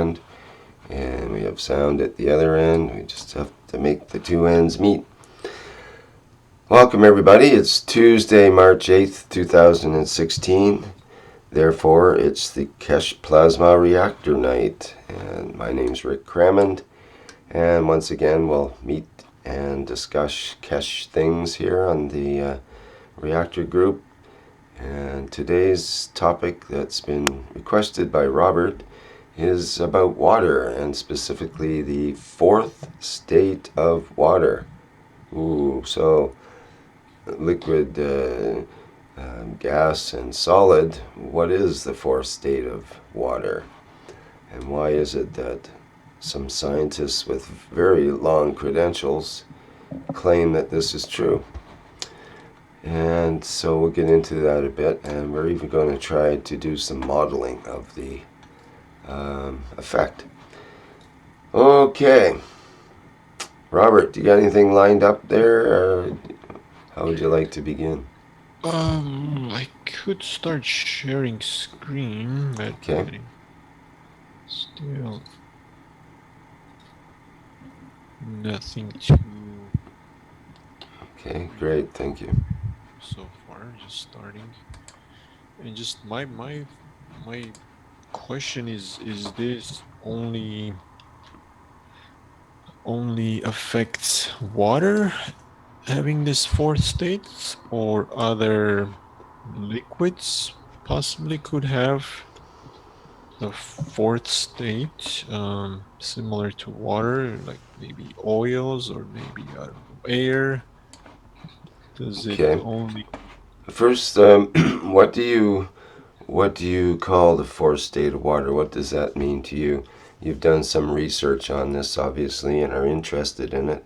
and we have sound at the other end. We just have to make the two ends meet. Welcome everybody. It's Tuesday, March 8th, 2016. Therefore, it's the Keshe Plasma Reactor night, and my name's Rick Crammond. And once again, we'll meet and discuss Keshe things here on the Reactor group. And today's topic that's been requested by Robert is about water, and specifically the fourth state of water. Ooh, so liquid, gas, and solid. What is the fourth state of water? And why is it that some scientists with very long credentials claim that this is true? And so we'll get into that a bit, and we're even going to try to do some modeling of the effect. Okay, Robert, do you got anything lined up there, or how would you like to begin? I could start sharing screen, but Okay, still nothing too okay, real great, thank you. so far. Just starting, and just my question is this only affects water having this fourth state, or other liquids possibly could have the fourth state, similar to water, like maybe oils or maybe, I don't know, air? Does it Okay, only? first, what do you call the fourth state of water? What does that mean to you? You've done some research on this, obviously, and are interested in it.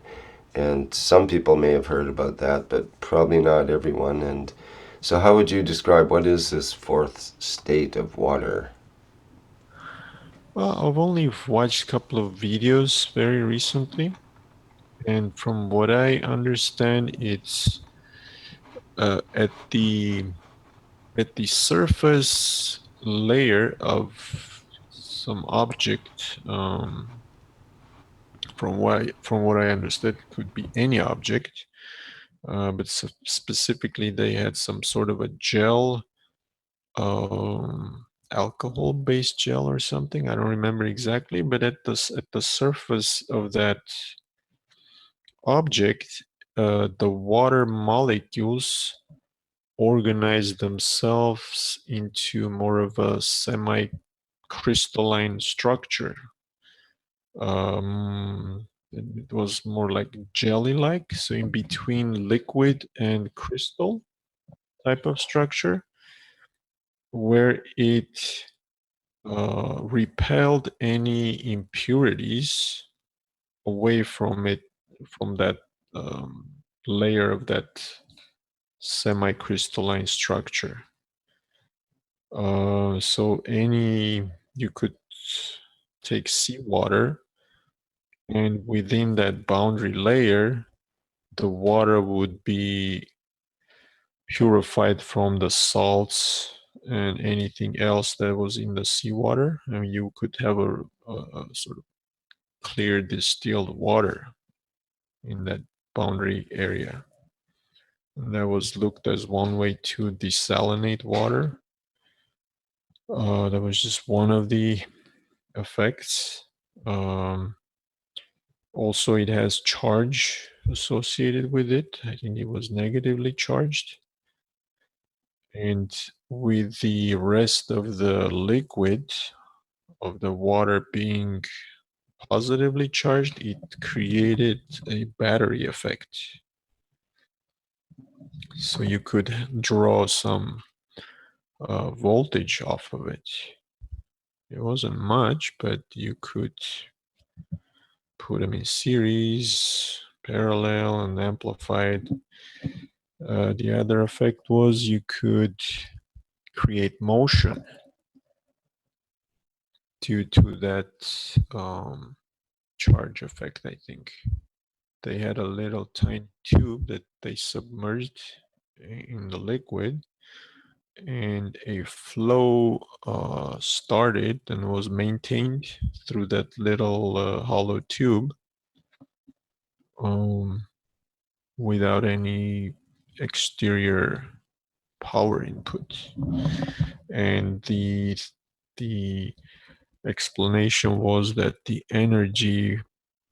And some people may have heard about that, but probably not everyone. And so, how would you describe what is this fourth state of water? Well, I've only watched a couple of videos very recently, and from what I understand, it's uh, at the at the surface layer of some object. From what I understood, could be any object, but specifically they had some sort of a gel, alcohol-based gel or something. I don't remember exactly, but at the surface of that object, the water molecules organize themselves into more of a semi-crystalline structure. It was more like jelly-like, so in between liquid and crystal type of structure, where it repelled any impurities away from it, from that um, layer of that semi-crystalline structure. So any you could take seawater, and within that boundary layer, the water would be purified from the salts and anything else that was in the seawater. I mean, you could have a sort of clear distilled water in that boundary area. And that was looked as one way to desalinate water. That was just one of the effects. Um, Also, it has charge associated with it. I think it was negatively charged. And with the rest of the liquid of the water being positively charged, it created a battery effect. So you could draw some voltage off of it. It wasn't much, but you could put them in series, parallel, and amplified. The other effect was you could create motion due to that charge effect, I think. They had a little tiny tube that they submerged in the liquid, and a flow started and was maintained through that little hollow tube, um, without any exterior power input. And the explanation was that the energy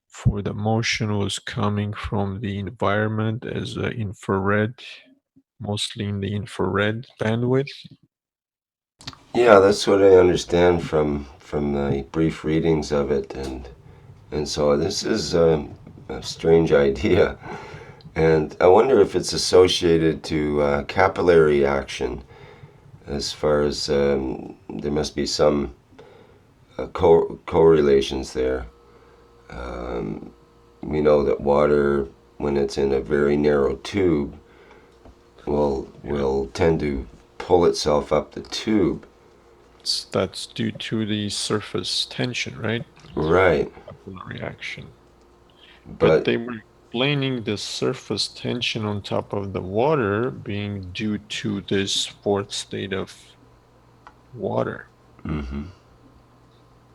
for the motion was coming from the environment as infrared, mostly in the infrared bandwidth. Yeah, that's what I understand from the brief readings of it, and so this is a strange idea, and I wonder if it's associated to capillary action, as far as there must be some correlations there. Um, we know that water, when it's in a very narrow tube, Yeah. will tend to pull itself up the tube. That's due to the surface tension, right? Right, Capillary action. But but they were explaining the surface tension on top of the water being due to this fourth state of water. mm-hmm,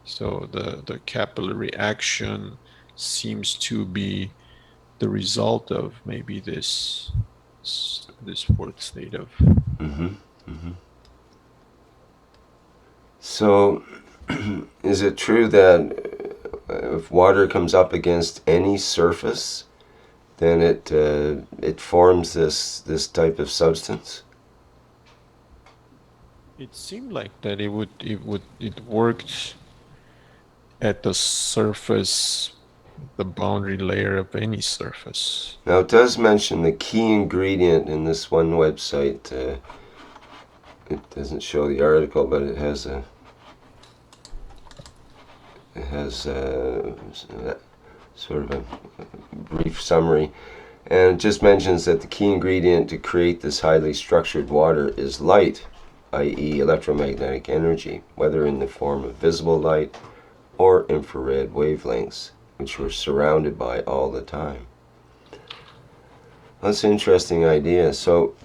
So the capillary action seems to be the result of maybe this fourth state of. mm-hmm, mm-hmm. So, is it true that if water comes up against any surface, then it forms this type of substance? It seemed like that it worked at the surface, the boundary layer of any surface. Now, it does mention the key ingredient in this one website. It doesn't show the article, but it has sort of a brief summary, and it just mentions that the key ingredient to create this highly structured water is light, i.e., electromagnetic energy, whether in the form of visible light or infrared wavelengths, which we're surrounded by all the time. That's an interesting idea. So,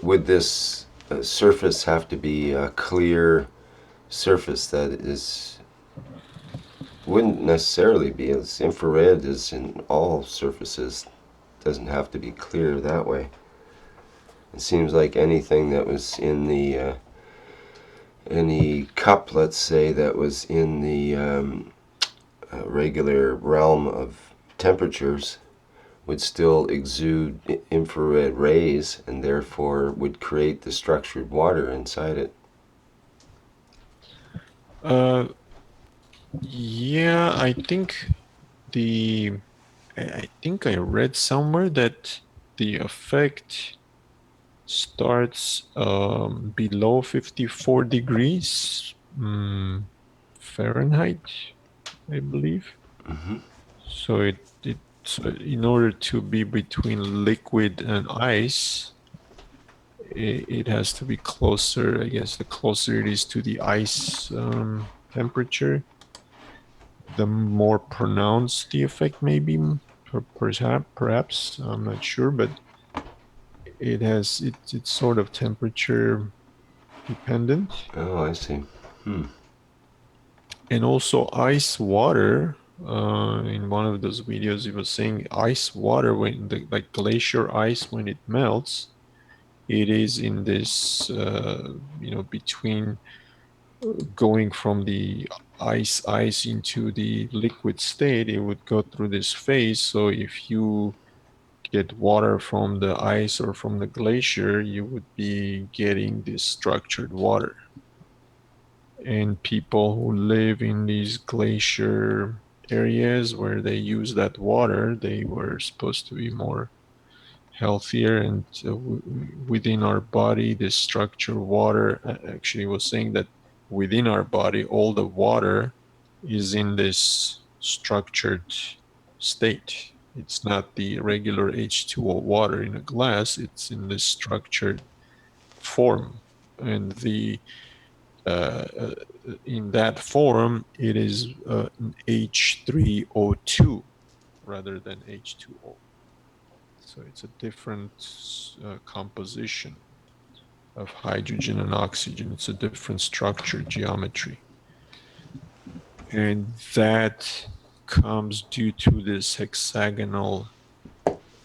would this surface have to be a clear surface that is wouldn't necessarily be as infrared as in all surfaces, doesn't have to be clear that way. It seems like anything that was in the any cup, let's say, that was in the regular realm of temperatures would still exude infrared rays and therefore would create the structured water inside it. Uh, yeah, the I think I read somewhere that the effect starts below 54 degrees Fahrenheit, I believe. Mm-hmm. So so in order to be between liquid and ice, it has to be closer. I guess the closer it is to the ice temperature, the more pronounced the effect may be. Perhaps I'm not sure, but it's sort of temperature dependent. Oh, I see. Hmm. And also ice water. In one of those videos, it was saying ice water, when the like glacier ice, when it melts, it is in this between going from the ice into the liquid state. It would go through this phase. So if you get water from the ice or from the glacier, you would be getting this structured water. And people who live in these glacier areas where they use that water, they were supposed to be more healthier. And within our body, this structured water actually was saying that within our body, all the water is in this structured state. It's not the regular H2O water in a glass, it's in this structured form. And the uh, in that form, it is an H3O2 rather than H2O. So it's a different composition. of hydrogen and oxygen. It's a different structure, geometry. And that comes due to this hexagonal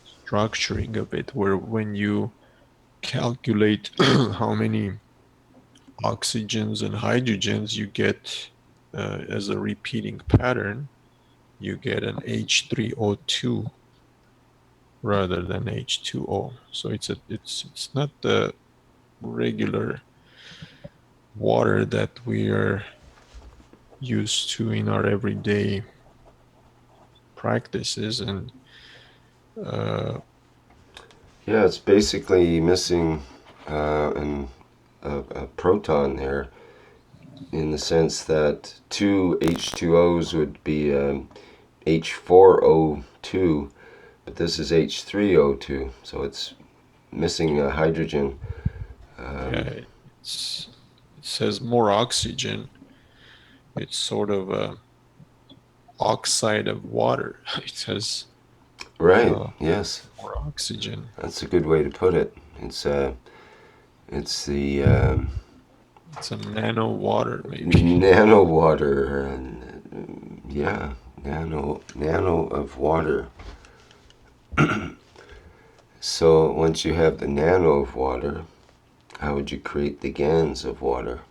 structuring of it, where when you calculate how many oxygens and hydrogens you get as a repeating pattern, you get an H3O2 rather than H2O. So it's not the regular water that we are used to in our everyday practices. And uh, Yeah, it's basically missing a proton there, in the sense that two H2Os would be H4O2, but this is H3O2, so it's missing a hydrogen. yeah, it says more oxygen. It's sort of a oxide of water. It says Right, uh, yes, more oxygen. that's a good way to put it. It's the It's a nano water, maybe. nano water, and yeah, nano of water. So once you have the nano of water, how would you create the GANs of water?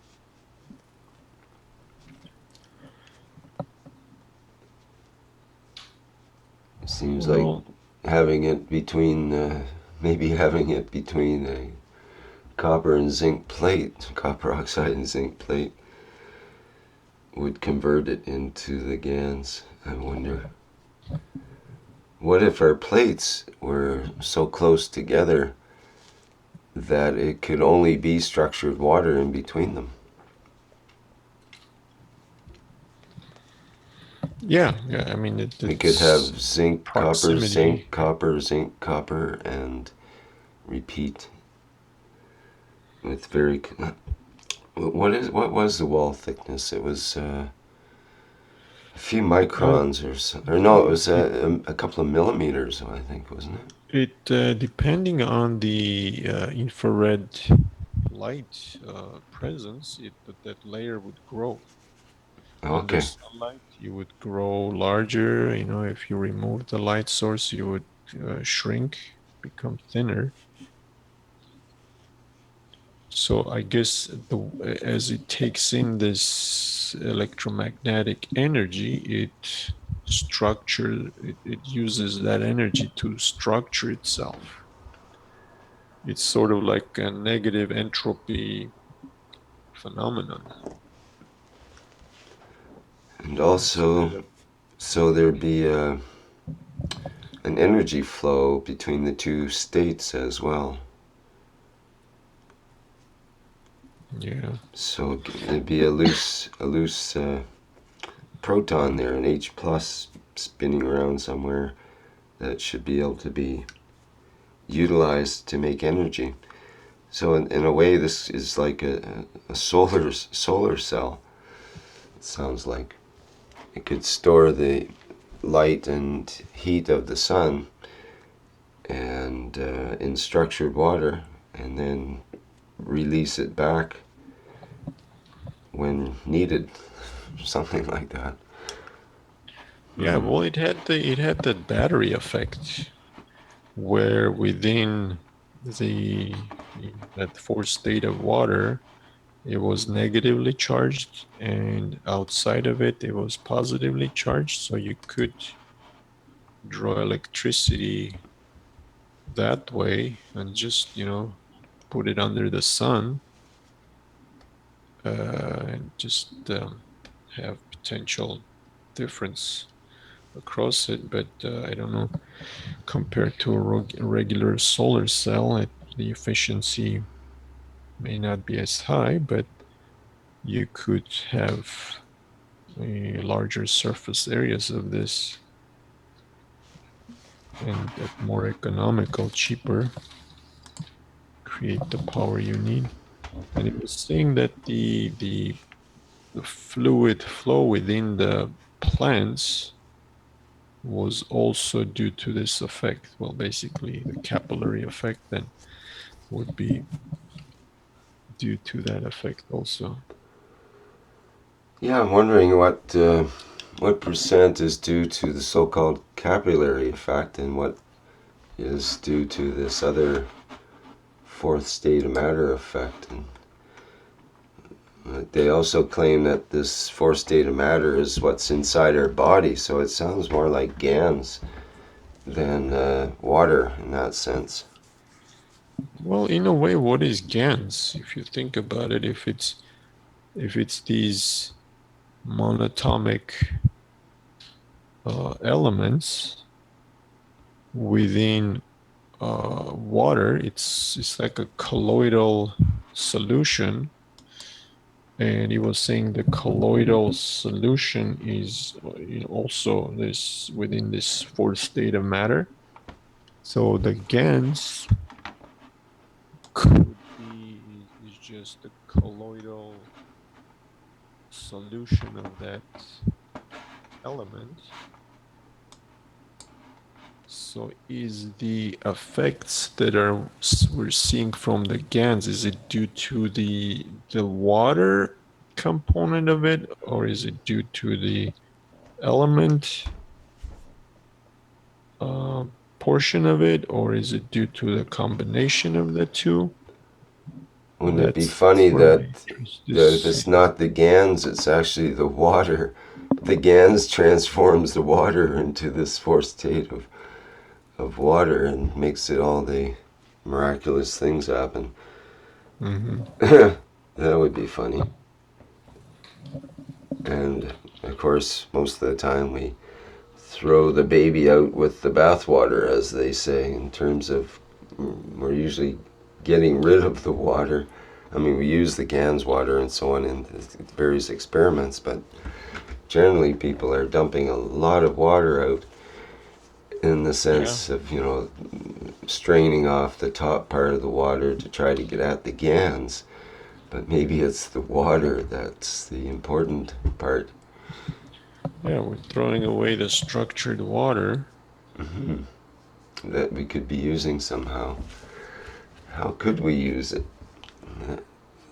It seems like Well, having it between, maybe having it between a copper and zinc plate, copper oxide and zinc plate, would convert it into the GANs. I wonder. What if our plates were so close together that it could only be structured water in between them? yeah. I mean, We could it's have zinc, copper, proximity. zinc, copper, zinc, copper, and repeat with very. What was the wall thickness? It was a few Uh, microns or so, or no, it was it, a couple of millimeters, I think, wasn't it? depending on the infrared light presence, that layer would grow. Under Okay. sunlight, you would grow larger. If you remove the light source, you would shrink, become thinner. So I guess as it takes in this electromagnetic energy, it uses that energy to structure itself. It's sort of like a negative entropy phenomenon. And Instead also, of so there'd be an energy flow between the two states as well. Yeah, So it'd be a loose proton there, an H plus spinning around somewhere that should be able to be utilized to make energy. So in a way, this is like a solar cell. It sounds like it could store the light and heat of the sun and in structured water, and then release it back when needed, something like that. yeah. Well, it had that battery effect where within the that fourth state of water, it was negatively charged, and outside of it, it was positively charged. So you could draw electricity that way and just, put it under the sun and just have potential difference across it. But I don't know, compared to a regular solar cell, the efficiency may not be as high, but you could have a larger surface areas of this, and at more economical, cheaper, create the power you need. And it was saying that the fluid flow within the plants was also due to this effect. Well, basically, the capillary effect then would be due to that effect also. Yeah, I'm wondering what percent is due to the so-called capillary effect and what is due to this other fourth state of matter effect. And they also claim that this fourth state of matter is what's inside our body, so it sounds more like GANs than water in that sense. Well, in a way, what is GANs? If you think about it, if it's these monatomic elements within water, it's like a colloidal solution. And he was saying the colloidal solution is also this within this fourth state of matter. So the GANs could be is just a colloidal solution of that element. So is the effects that we're seeing from the GANs, is it due to the water component of it, or is it due to the element uh, portion of it, or is it due to the combination of the two? Wouldn't it be That's funny what my that interest if is. it's not the GANs, it's actually the water? The GANs transforms the water into this fourth state of water and makes it all the miraculous things happen. Mm-hmm. That would be funny. And of course, most of the time we throw the baby out with the bathwater, as they say, in terms of we're usually getting rid of the water. I mean, we use the GANs water and so on in various experiments, but generally people are dumping a lot of water out in the Yeah. sense of, straining off the top part of the water to try to get at the GANs. But maybe it's the water that's the important part. Yeah, we're throwing away the structured water. Mm-hmm. That we could be using somehow. How could we use it?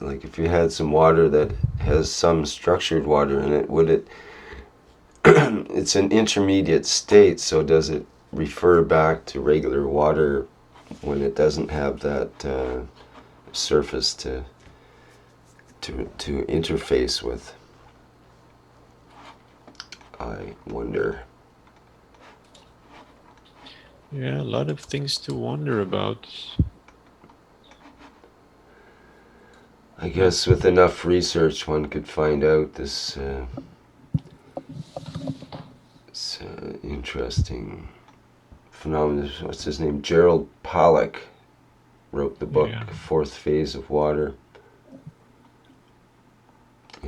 Like if you had some water that has some structured water in it, would it? It's an intermediate state, so does it refer back to regular water when it doesn't have that surface to interface with? I wonder. Yeah, a lot of things to wonder about. I guess with enough research, one could find out this interesting phenomenon. What's his name? Gerald Pollack wrote the Yeah. book Fourth Phase of Water.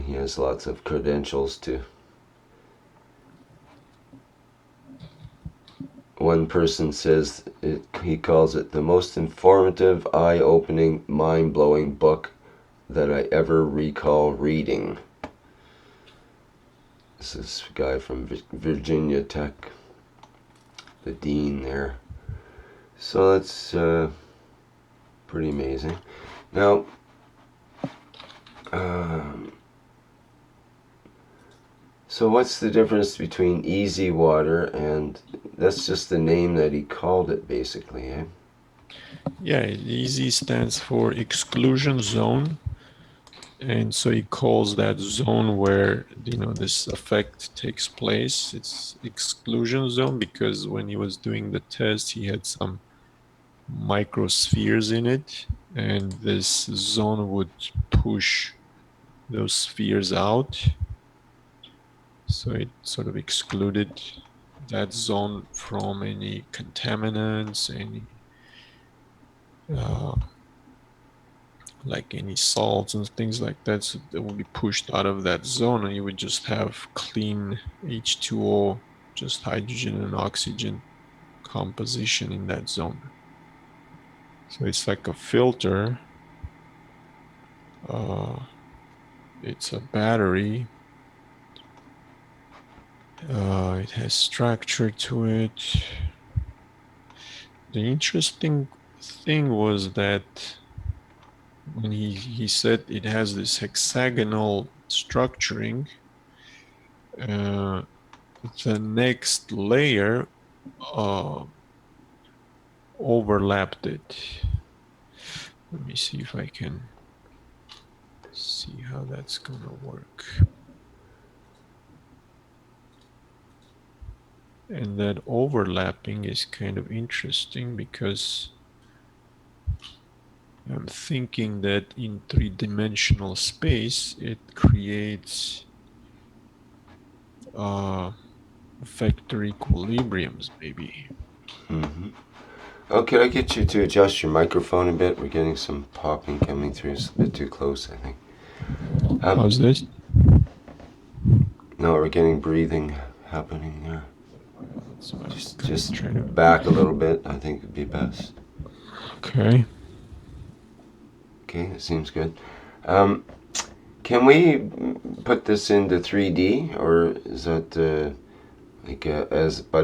He has lots of credentials too. One person says he calls it the most informative, eye-opening, mind-blowing book that I ever recall reading. This is a guy from Virginia Tech, the dean there. So that's pretty amazing. Now, um, so what's the difference between easy water and that's just the name that he called it, basically, eh? Yeah, EZ stands for exclusion zone. And so he calls that zone where this effect takes place, it's exclusion zone, because when he was doing the test, he had some microspheres in it, and this zone would push those spheres out. So it sort of excluded that zone from any contaminants, any uh, like any salts and things like that. So that will be pushed out of that zone, and you would just have clean H2O, just hydrogen and oxygen composition in that zone. So it's like a filter. Uh, it's a battery. It has structure to it. The interesting thing was that when he said it has this hexagonal structuring, uh, the next layer uh, overlapped it. Let me see if I can see how that's gonna work. And that overlapping is kind of interesting because I'm thinking that in three-dimensional space, it creates vector equilibriums, maybe. Mm-hmm. Oh, can I get you to adjust your microphone a bit? We're getting some popping coming through. It's a bit too close, I think. How's this? No, we're getting breathing happening there. So I'm Just trying to. back a little bit. I think would be best. Okay. Okay, that seems good. Can we put this into 3D, or is that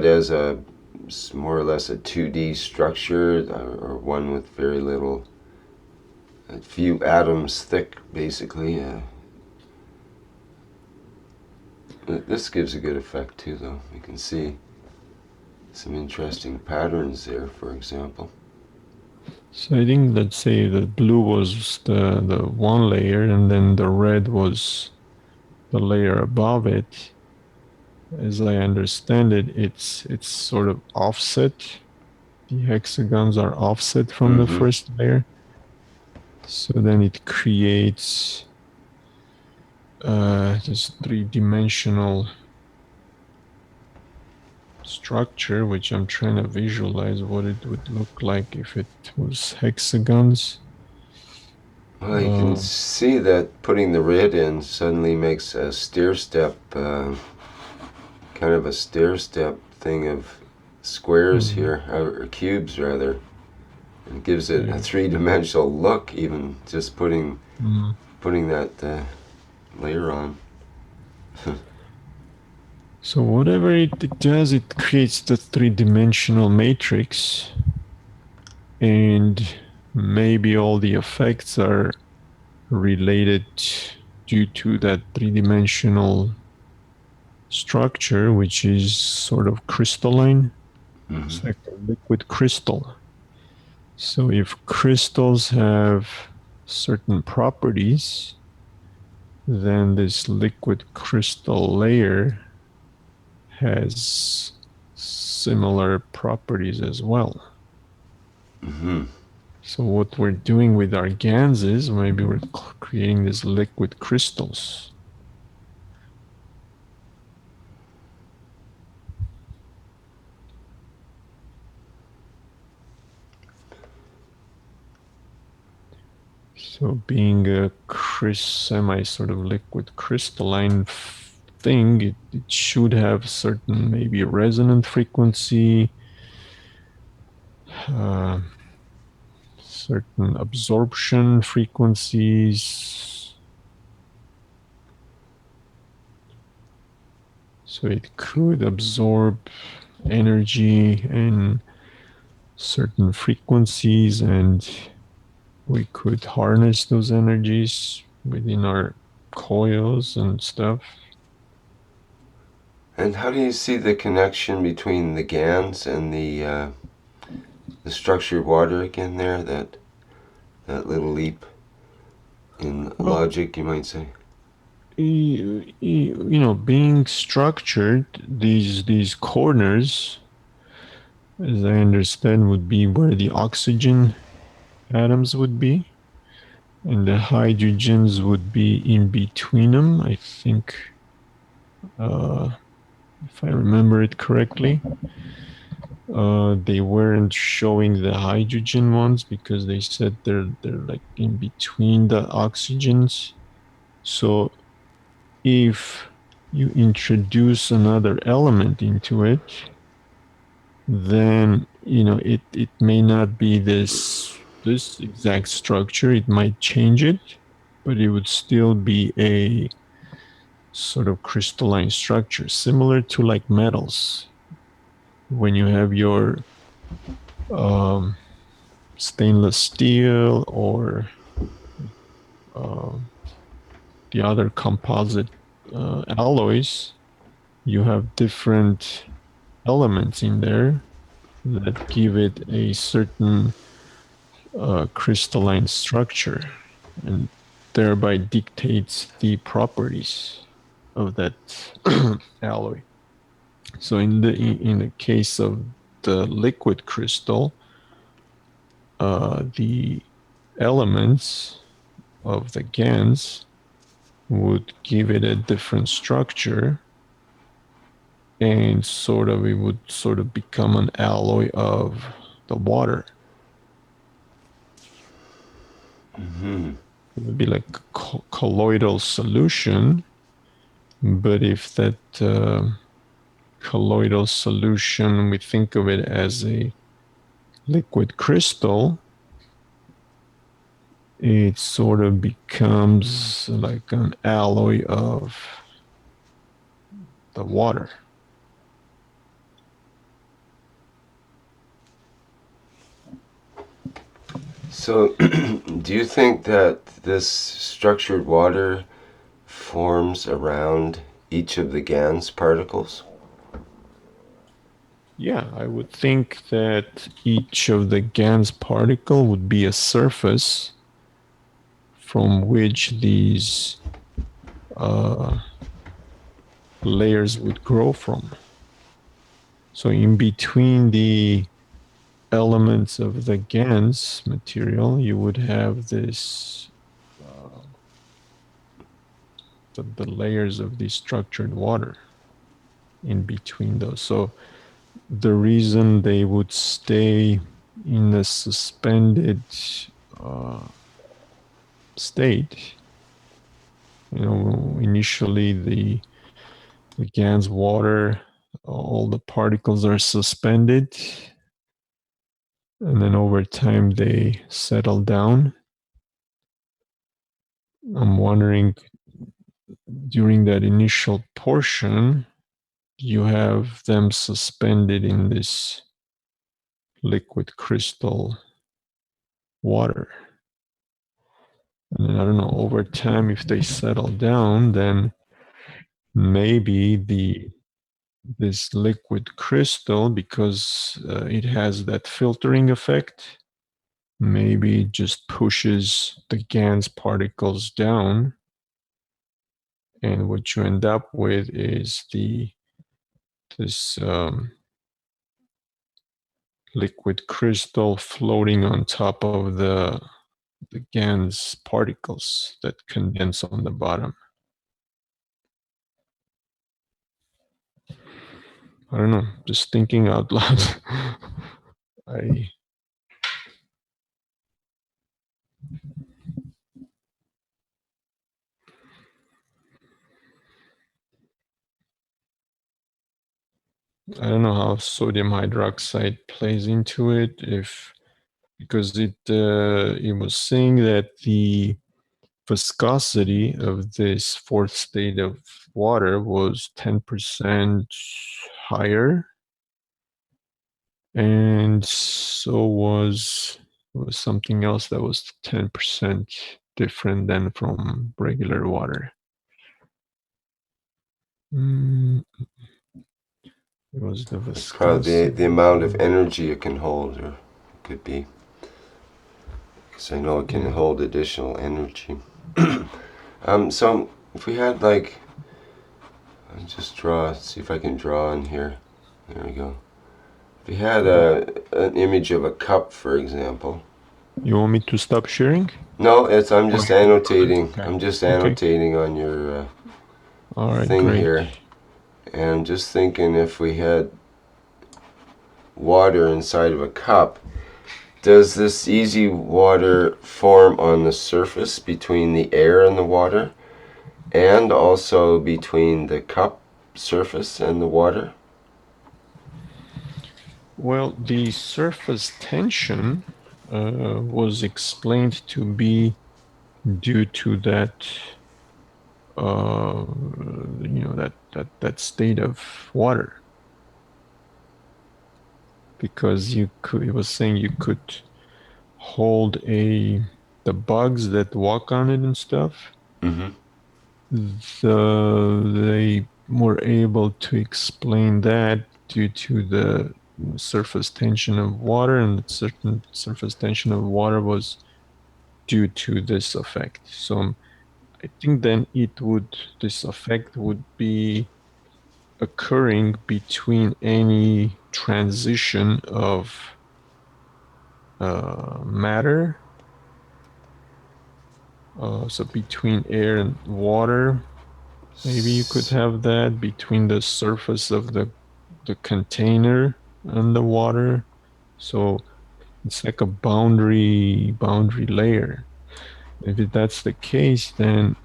as a more or less a 2D structure, or one with very little, a few atoms thick, basically? This gives a good effect too, though. You can see some interesting patterns there, for example. So I think, let's say the blue was the one layer, and then the red was the layer above it. As I understand it, it's sort of offset. The hexagons are offset from the Mm-hmm. first layer. So then it creates this three-dimensional structure, which I'm trying to visualize what it would look like if it was hexagons. Well, you can see that putting the red in suddenly makes a stair step, kind of a stair step thing of squares here, or cubes rather. It gives it a three-dimensional look, even just putting that layer on. So whatever it does, it creates the three-dimensional matrix, and maybe all the effects are related due to that three-dimensional structure, which is sort of crystalline. Mm-hmm. It's like a liquid crystal. So if crystals have certain properties, then this liquid crystal layer has similar properties as well. Mm-hmm. So what we're doing with our GANs is maybe we're creating these liquid crystals. So being a semi sort of liquid crystalline thing, it should have certain maybe resonant frequency, uh, certain absorption frequencies. So it could absorb energy in certain frequencies, and we could harness those energies within our coils and stuff. And how do you see the connection between the GANs and the structured water again there? That little leap in Well, logic, you might say. being structured, these corners, as I understand, would be where the oxygen atoms would be, and the hydrogens would be in between them. I think, if I remember it correctly, they weren't showing the hydrogen ones because they said they're like in between the oxygens. So if you introduce another element into it, then it may not be this exact structure. It might change it, but it would still be a sort of crystalline structure, similar to like metals. When you have your um, stainless steel or the other composite alloys, you have different elements in there that give it a certain crystalline structure and thereby dictates the properties of that alloy. So in the case of the liquid crystal, the elements of the GANs would give it a different structure, and it would sort of become an alloy of the water. It would be like a colloidal solution, but if that colloidal solution, we think of it as a liquid crystal, it sort of becomes like an alloy of the water. So, do you think that this structured water forms around each of the GANs particles? Yeah, I would think that each of the GANs particle would be a surface from which these layers would grow from. So in between the elements of the GANs material, you would have this the layers of the structured water in between those. So the reason they would stay in a suspended state, initially the GANs water, all the particles are suspended, and then over time they settle down. I'm wondering, during that initial portion, you have them suspended in this liquid crystal water. And then, I don't know, over time, if they settle down, then maybe this liquid crystal, because it has that filtering effect, maybe just pushes the GANs particles down, and what you end up with is this liquid crystal floating on top of the GANs particles that condense on the bottom. I don't know, just thinking out loud. I I don't know how sodium hydroxide plays into it, because it was saying that the viscosity of this fourth state of water was 10% higher, and so was something else that was 10% different than from regular water. It was the Probably viscosity. the amount of energy it can hold, or it could be. Because I know it can hold additional energy. So if we had like, I'll just see if I can draw in here. There we go. If we had an image of a cup, for example. You want me to stop sharing? No, I'm just annotating. Okay. I'm just Okay. annotating on your All right, thing great. here, and I'm just thinking if we had water inside of a cup, does this easy water form on the surface between the air and the water, and also between the cup surface and the water? Well, the surface tension was explained to be due to that, that state of water, because it was saying you could hold a the bugs that walk on it and stuff, Mm-hmm. they were able to explain that due to the surface tension of water, and a certain surface tension of water was due to this effect. So I think then this effect would be occurring between any transition of matter. So between air and water, maybe you could have that between the surface of the container and the water. So it's like a boundary layer. If that's the case, then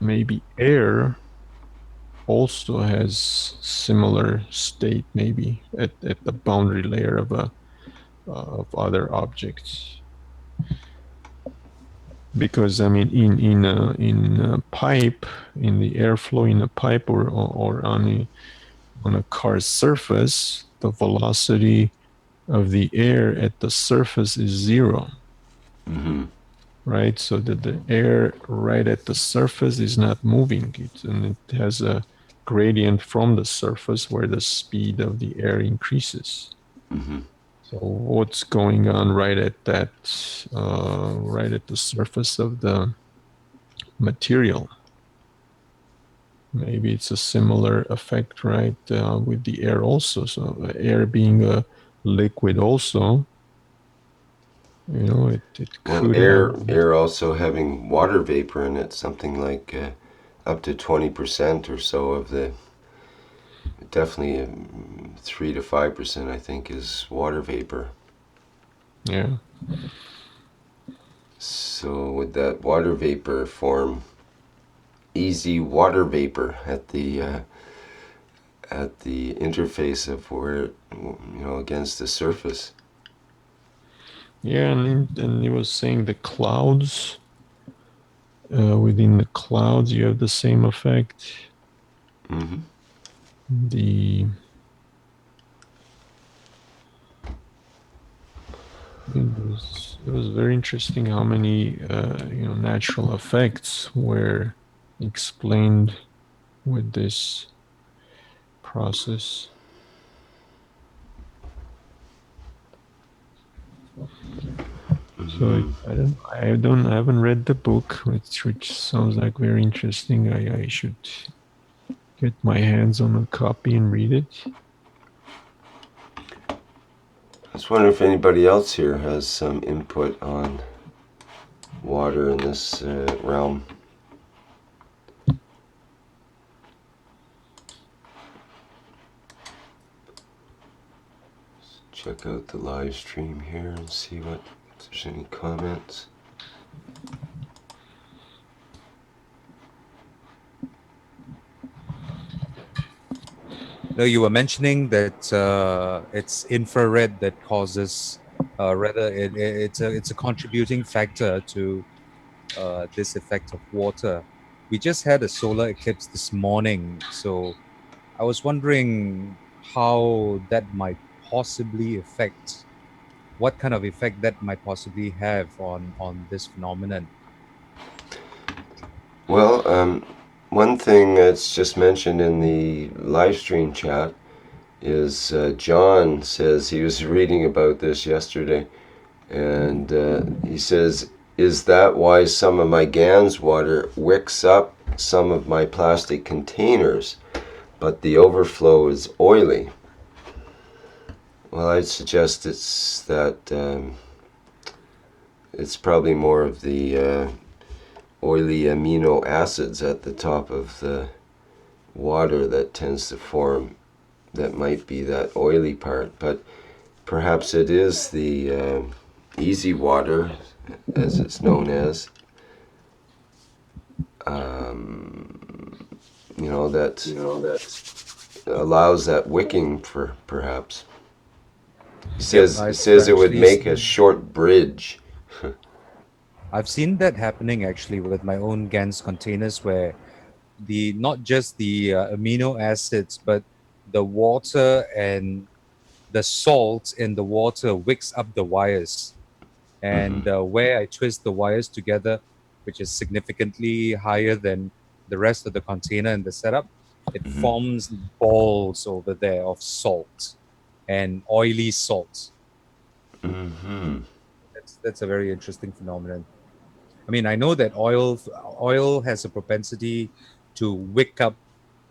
maybe air also has similar state, maybe at the boundary layer of other objects. Because I mean, in a pipe, in the airflow in a pipe, or on a car's surface, the velocity of the air at the surface is zero, Mm-hmm. right? So that the air right at the surface is not moving. And it has a gradient from the surface where the speed of the air increases. Mm-hmm. So what's going on right at the surface of the material? Maybe it's a similar effect, right, with the air also. So air being a liquid also, it Well, could have. air also having water vapor in it, something like up to 20% or so of the, definitely 3 to 5%, I think, is water vapor. Yeah. So would that water vapor form easy water vapor at the interface of where, against the surface? Yeah, and he was saying the clouds, within the clouds, you have the same effect. Mm-hmm. The it was very interesting how many natural effects were explained with this process. So Mm-hmm. I haven't read the book, which sounds like very interesting. I should get my hands on a copy and read it. I was wondering if anybody else here has some input on water in this realm. Check out the live stream here and see if there's any comments. No, you were mentioning that it's infrared that causes, rather it's a contributing factor to this effect of water. We just had a solar eclipse this morning, so I was wondering how that might possibly affect, what kind of effect that might possibly have on this phenomenon. Well, one thing that's just mentioned in the live stream chat is John says he was reading about this yesterday, and he says, "Is that why some of my GANS water wicks up some of my plastic containers, but the overflow is oily?" Well, I'd suggest it's probably more of the oily amino acids at the top of the water that tends to form, that might be that oily part. But perhaps it is the easy water, as it's known as, that allows that wicking, for perhaps. He Yep, says, I've it would actually make a short bridge. I've seen that happening actually with my own GANS containers, where the not just the amino acids, but the water and the salt in the water wicks up the wires. and where I twist the wires together, which is significantly higher than the rest of the container in the setup, it forms balls over there of salt and oily salt. That's a very interesting phenomenon. I mean, I know that oil has a propensity to wick up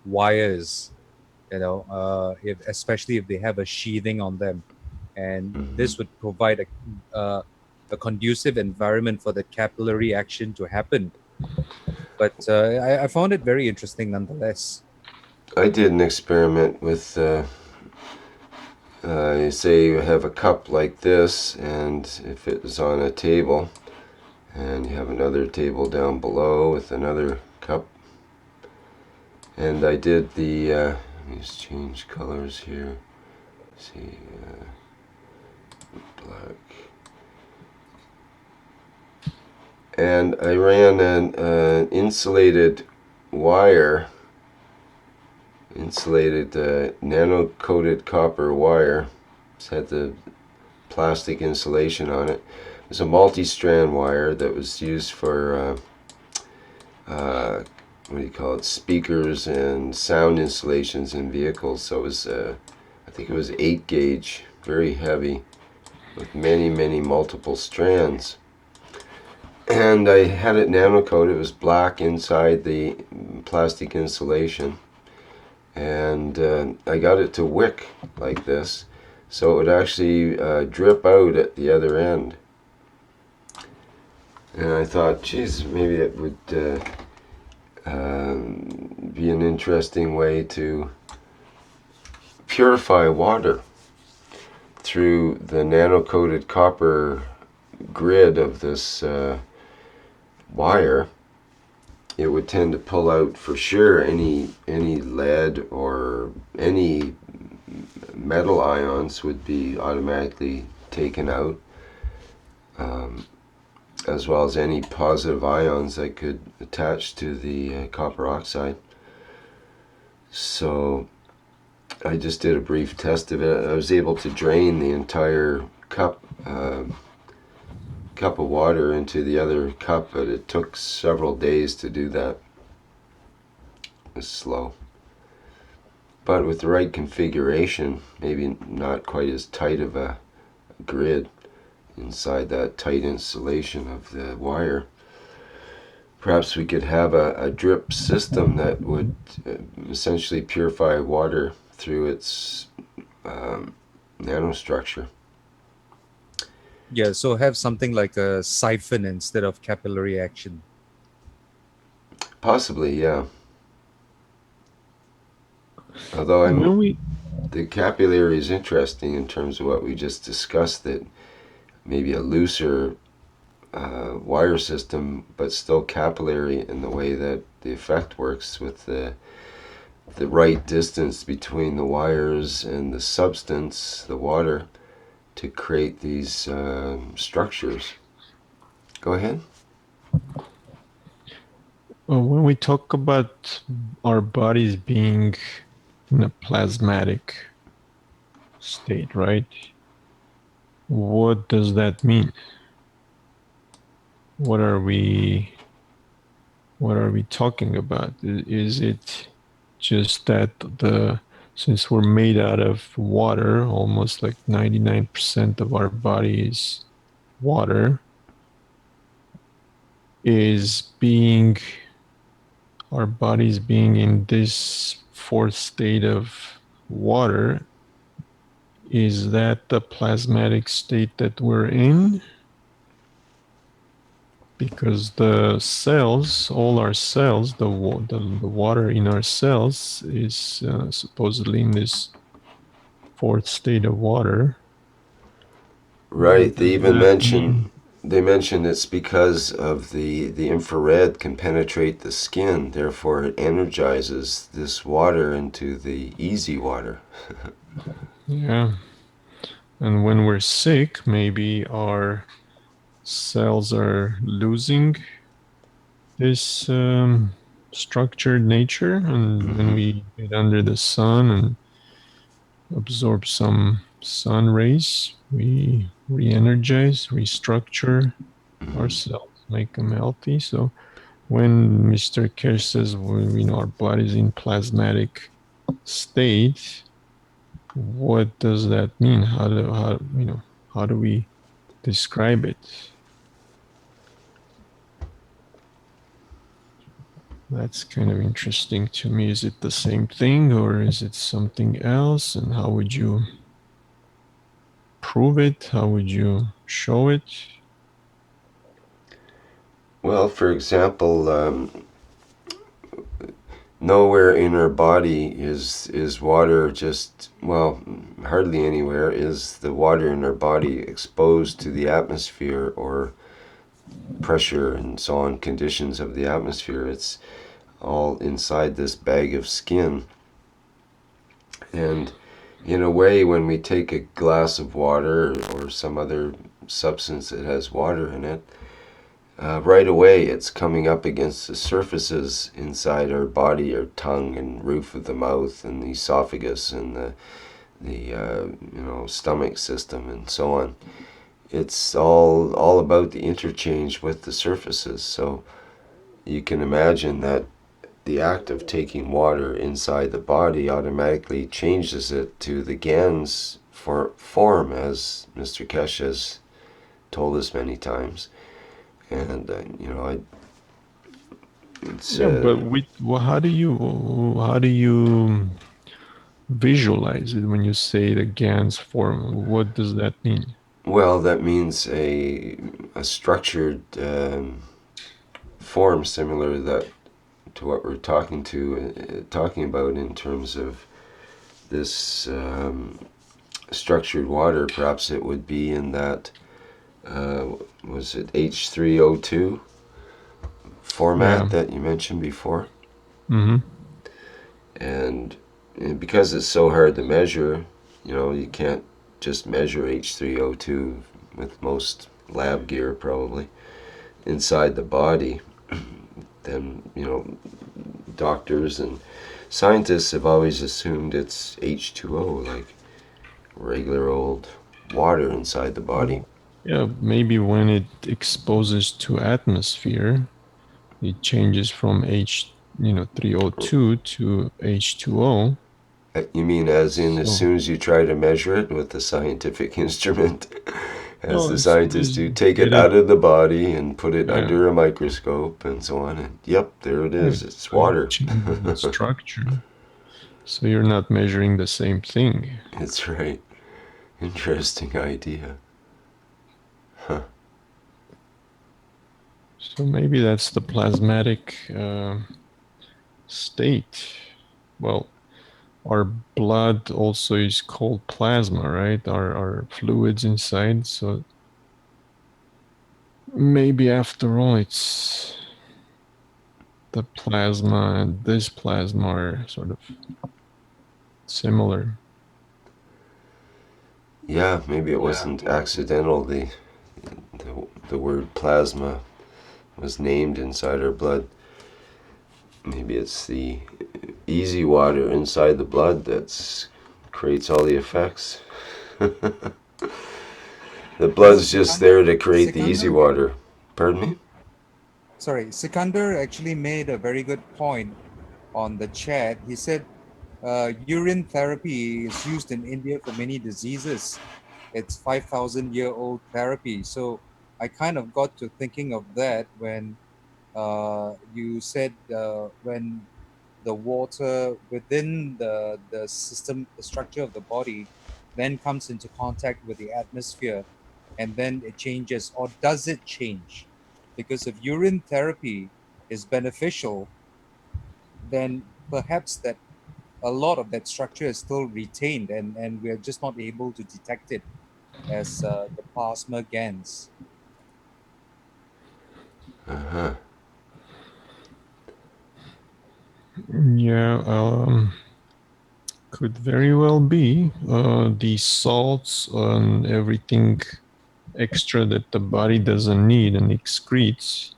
wires, if especially if they have a sheathing on them, and this would provide a conducive environment for the capillary action to happen. But I found it very interesting nonetheless. I did an experiment with, you say you have a cup like this, and if it was on a table, and you have another table down below with another cup, and I did the, let me just change colors here, see, black, and I ran an insulated wire, nano-coated copper wire. It's had the plastic insulation on it. It was a multi-strand wire that was used for what do you call it, speakers and sound installations in vehicles. So it was, I think it was 8 gauge, very heavy, with many multiple strands. And I had it nano coated. It was black inside the plastic insulation, and I got it to wick like this, so it would actually drip out at the other end. And I thought, geez, maybe it would be an interesting way to purify water through the nano-coated copper grid of this wire. It would tend to pull out for sure any lead or any metal ions would be automatically taken out, as well as any positive ions that could attach to the copper oxide. So I just did a brief test of it. I was able to drain the entire cup of water into the other cup, but it took several days to do that. It was slow. But with the right configuration, maybe not quite as tight of a grid inside that tight insulation of the wire, perhaps we could have a drip system that would essentially purify water through its nanostructure. Yeah, so have something like a siphon instead of capillary action. Possibly, yeah. Although the capillary is interesting in terms of what we just discussed, that maybe a looser wire system, but still capillary in the way that the effect works with the right distance between the wires and the substance, the water, to create these structures. Go ahead. Well, when we talk about our bodies being in a plasmatic state, right? What does that mean? What are we talking about? Is it just that since we're made out of water, almost like 99% of our body is water, our bodies being in this fourth state of water, is that the plasmatic state that we're in? Because the cells, all our cells, the water in our cells is supposedly in this fourth state of water. Right. They mentioned it's because of the infrared can penetrate the skin, therefore it energizes this water into the easy water. Yeah. And when we're sick, maybe our cells are losing this structured nature, and when we get under the sun and absorb some sun rays, we re-energize, restructure Mm-hmm. our cells, make them healthy. So when Mr. Keshe says our body is in plasmatic state, what does that mean? How do we describe it? That's kind of interesting to me. Is it the same thing or is it something else? And how would you prove it? How would you show it? Well, for example, nowhere in our body is water just, well, hardly anywhere is the water in our body exposed to the atmosphere or pressure and so on, conditions of the atmosphere. It's all inside this bag of skin. And in a way, when we take a glass of water or some other substance that has water in it, right away it's coming up against the surfaces inside our body, our tongue and roof of the mouth and the esophagus and the stomach system and so on. It's all about the interchange with the surfaces. So you can imagine that the act of taking water inside the body automatically changes it to the GAN's form, as Mr. Keshe has told us many times. And it's But how do you visualize it when you say the GAN's form? What does that mean? well, that means a structured form similar that to what we're talking about in terms of this structured water. Perhaps it would be in that was it H3O2 format Yeah. that you mentioned before, Mm-hmm. and because it's so hard to measure, you can't just measure H3O2 with most lab gear probably inside the body. Then doctors and scientists have always assumed it's H2O, like regular old water inside the body. Yeah, maybe when it exposes to atmosphere, it changes from 3O2 to H2O. You mean as in as So soon as you try to measure it with a scientific instrument, as no, the as soon scientists as do, you take it get it, out of the body and put it yeah, under a microscope and so on, and yep, there it yeah. is. It's So it water. changes its structure. So you're not measuring the same thing. It's right. Interesting idea. Huh. So maybe that's the plasmatic state. Well, our blood also is called plasma, right? Our fluids inside. So maybe after all, it's the plasma and this plasma are sort of similar. Yeah, maybe it wasn't accidental. The word plasma was named inside our blood. Maybe it's the easy water inside the blood that creates all the effects. The Well, blood's just there to create the easy Sikandar, water. Pardon me? sorry, Sikandar actually made a very good point on the chat. He said urine therapy is used in India for many diseases. It's 5,000-year-old therapy. So I kind of got to thinking of that when you said when the water within the system, the structure of the body, then comes into contact with the atmosphere, and then it changes, or does it change? Because if urine therapy is beneficial, then perhaps that a lot of that structure is still retained, and we're just not able to detect it as the plasma GANs. Uh-huh. Yeah, could very well be. The salts and everything extra that the body doesn't need and excretes,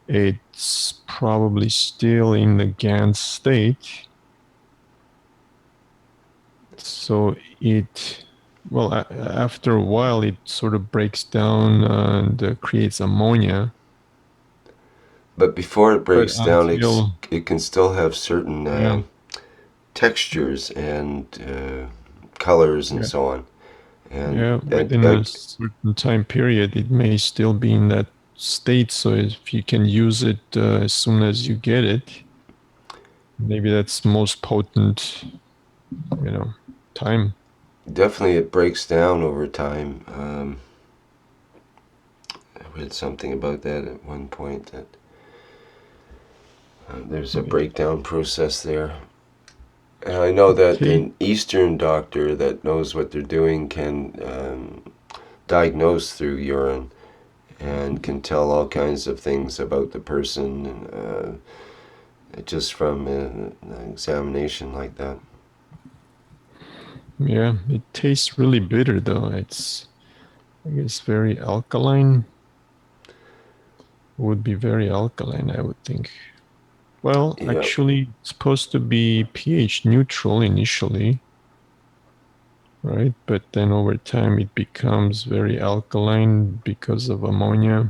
it's probably still in the GAN state. So well, after a while, it sort of breaks down and creates ammonia. But before it breaks down, until, it can still have certain yeah, textures and colors and yeah, so on. And yeah, within a certain time period, it may still be in that state. So if you can use it as soon as you get it, maybe that's most potent, time. definitely it breaks down over time. I read something about that at one point, that there's a breakdown process there. And I know that an Eastern doctor that knows what they're doing can diagnose through urine and can tell all kinds of things about the person just from an examination like that. Yeah, it tastes really bitter though. I guess very alkaline. Would be very alkaline, I would think. Well, Yeah. actually, it's supposed to be pH neutral initially, right? But then over time it becomes very alkaline because of ammonia.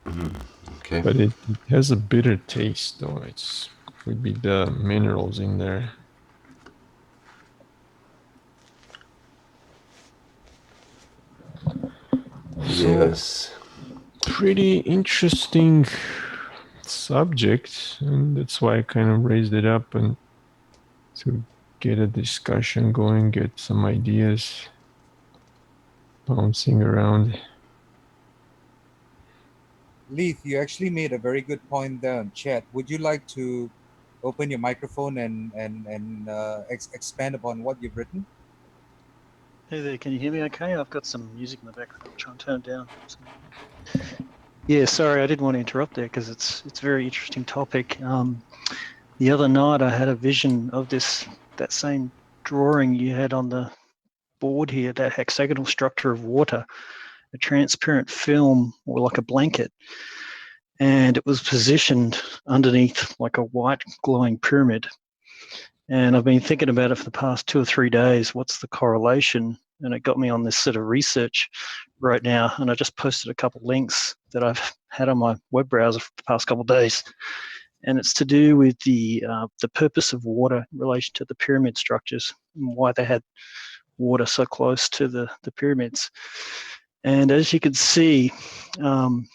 Okay. But it has a bitter taste though. Would be the minerals in there. Yes. Pretty interesting subject, and that's why I kind of raised it up and to get a discussion going, get some ideas bouncing around. Leith, you actually made a very good point there in chat. Would you like to open your microphone and expand upon what you've written? Hey there, can you hear me okay? I've got some music in the background. I'll try and turn it down. Yeah, sorry, I didn't want to interrupt there because it's a very interesting topic. The other night I had a vision of that same drawing you had on the board here, that hexagonal structure of water, a transparent film or like a blanket, and it was positioned underneath like a white glowing pyramid. And I've been thinking about it for the past 2 or 3 days. What's the correlation? And it got me on this sort of research right now. And I just posted a couple links that I've had on my web browser for the past couple of days. And it's to do with the purpose of water in relation to the pyramid structures and why they had water so close to the pyramids. And as you can see, the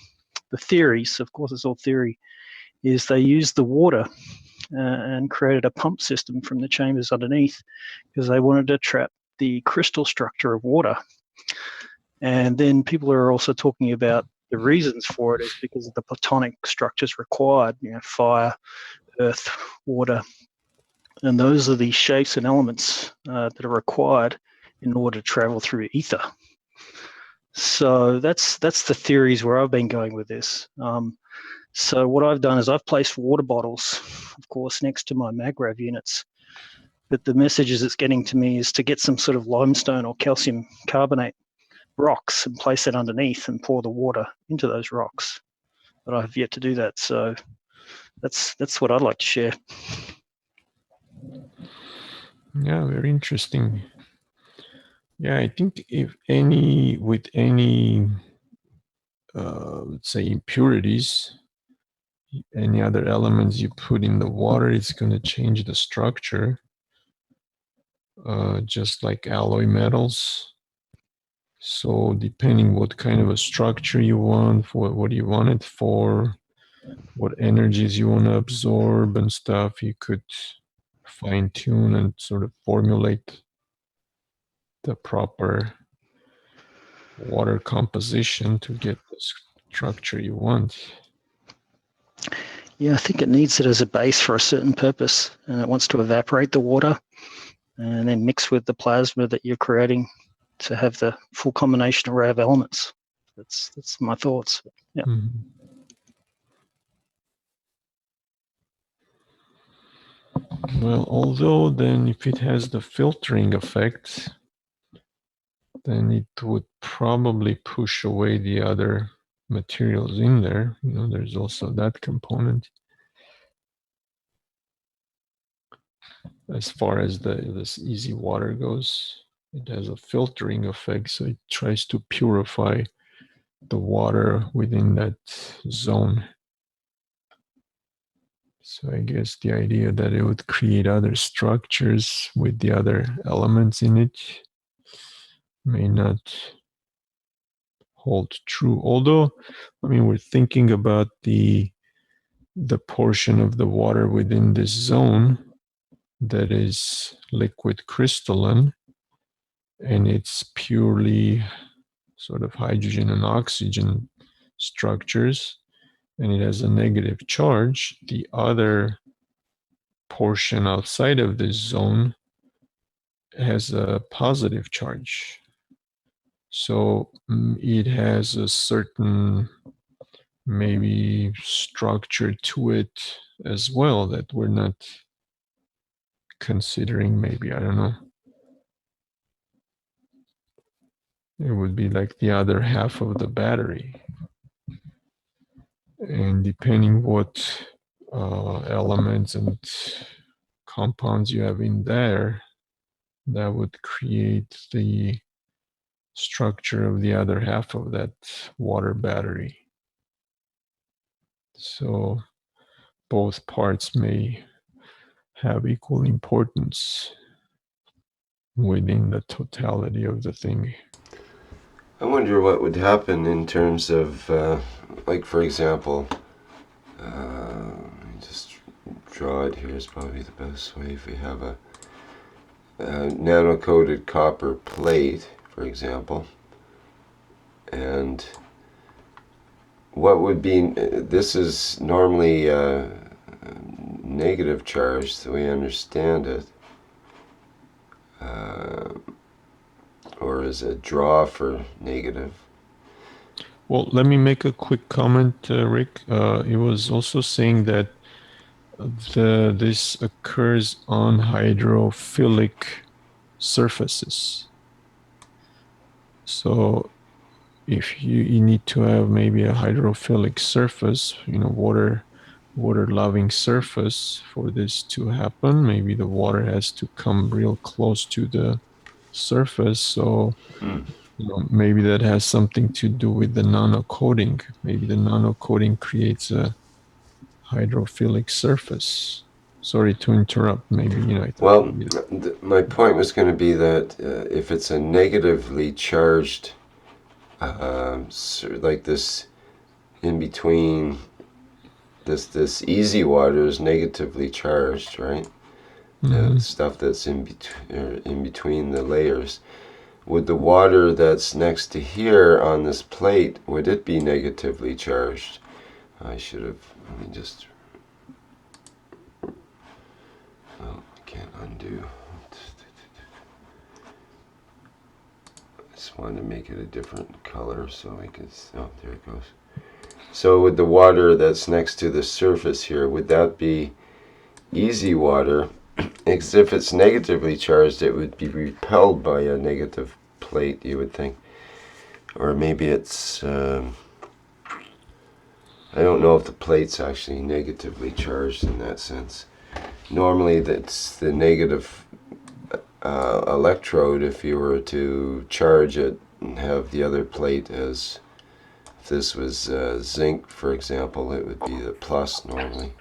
theories, of course, it's all theory, is they used the water and created a pump system from the chambers underneath because they wanted to trap the crystal structure of water. And then people are also talking about the reasons for it is because of the platonic structures required, fire, earth, water. And those are the shapes and elements that are required in order to travel through ether. So that's the theories where I've been going with this. So what I've done is I've placed water bottles, of course, next to my MagRav units. But the messages it's getting to me is to get some sort of limestone or calcium carbonate rocks and place it underneath and pour the water into those rocks. But I have yet to do that. So that's what I'd like to share. Yeah, very interesting. Yeah, I think with any, let's say, impurities, any other elements you put in the water, it's going to change the structure, just like alloy metals. So depending what kind of a structure you want, for what you want it for, what energies you want to absorb and stuff, you could fine tune and sort of formulate the proper water composition to get the structure you want. Yeah, I think it needs it as a base for a certain purpose, and it wants to evaporate the water and then mix with the plasma that you're creating to have the full combination array of elements. That's my thoughts. Yeah. Mm-hmm. Well, although then if it has the filtering effect, then it would probably push away the other materials in there. There's also that component. as far as this easy water goes. It has a filtering effect, so it tries to purify the water within that zone. So I guess the idea that it would create other structures with the other elements in it may not hold true. Although, I mean, we're thinking about the portion of the water within this zone that is liquid crystalline, and it's purely sort of hydrogen and oxygen structures, and it has a negative charge. The other portion outside of this zone has a positive charge. So it has a certain maybe structure to it as well that we're not considering. Maybe, I don't know. It would be like the other half of the battery. And depending what elements and compounds you have in there, that would create the structure of the other half of that water battery. So both parts may have equal importance within the totality of the thing. I wonder what would happen in terms of, like, for example, let me just draw it here is probably the best way. If we have a nano-coated copper plate, for example, and what would be, this is normally negative charge, the way I understand it, or is a draw for negative. Well, let me make a quick comment, Rick. It was also saying that this occurs on hydrophilic surfaces. So if you need to have maybe a hydrophilic surface, water loving surface for this to happen, maybe the water has to come real close to the surface. So maybe that has something to do with the nano coating. Maybe the nano coating creates a hydrophilic surface. Sorry to interrupt. Maybe I thought. Well, my point was going to be that if it's a negatively charged, like this, in between, this easy water is negatively charged, right? The stuff that's in between the layers. Would the water that's next to here on this plate, would it be negatively charged? I should have, let me just, oh, I can't undo. I just wanted to make it a different color so I could, oh, there it goes. So with the water that's next to the surface here, would that be easy water? Because if it's negatively charged, it would be repelled by a negative plate, you would think. Or maybe it's, I don't know if the plate's actually negatively charged in that sense. Normally that's the negative electrode. If you were to charge it and have the other plate as, if this was zinc, for example, it would be the plus normally.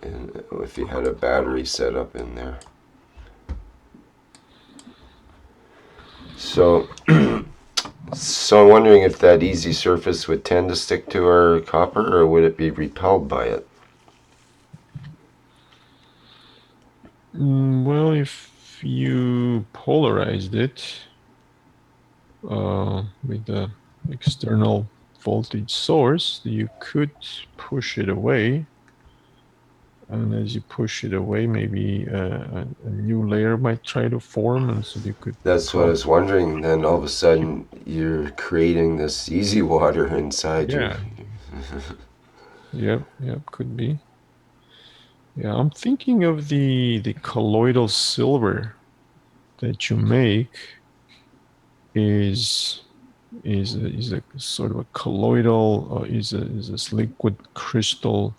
And if you had a battery set up in there. So, so I'm wondering if that easy surface would tend to stick to our copper, or would it be repelled by it? Well, if you polarized it with the external voltage source, you could push it away. And as you push it away, maybe a new layer might try to form, and so you could. That's what I was wondering. Then all of a sudden, you're creating this easy water inside Yeah. Yep, could be. Yeah, I'm thinking of the colloidal silver that you make is a sort of a colloidal is this liquid crystal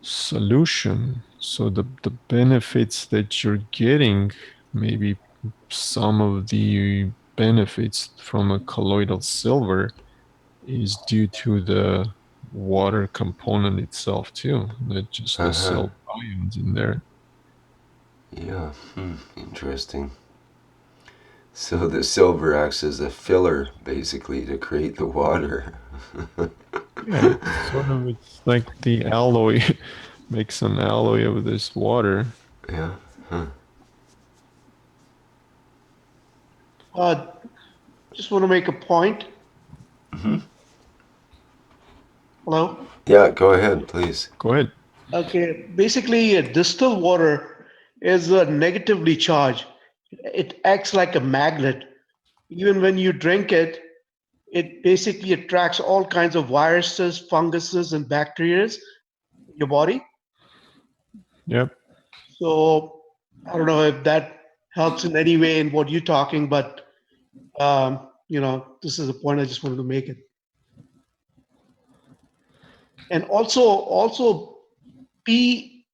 solution. So the benefits that you're getting, maybe some of the benefits from a colloidal silver is due to the water component itself too, not just the silver ions in there. Yeah, interesting. So the silver acts as a filler, basically, to create the water. Yeah, it's like the alloy, makes an alloy of this water. Yeah. Just want to make a point. Hello? Yeah, go ahead, please. Go ahead. Okay, basically, distilled water is negatively charged. It acts like a magnet. Even when you drink it, it basically attracts all kinds of viruses, funguses, and bacteria in your body. Yep. So I don't know if that helps in any way in what you're talking, but this is the point I just wanted to make it. And also P,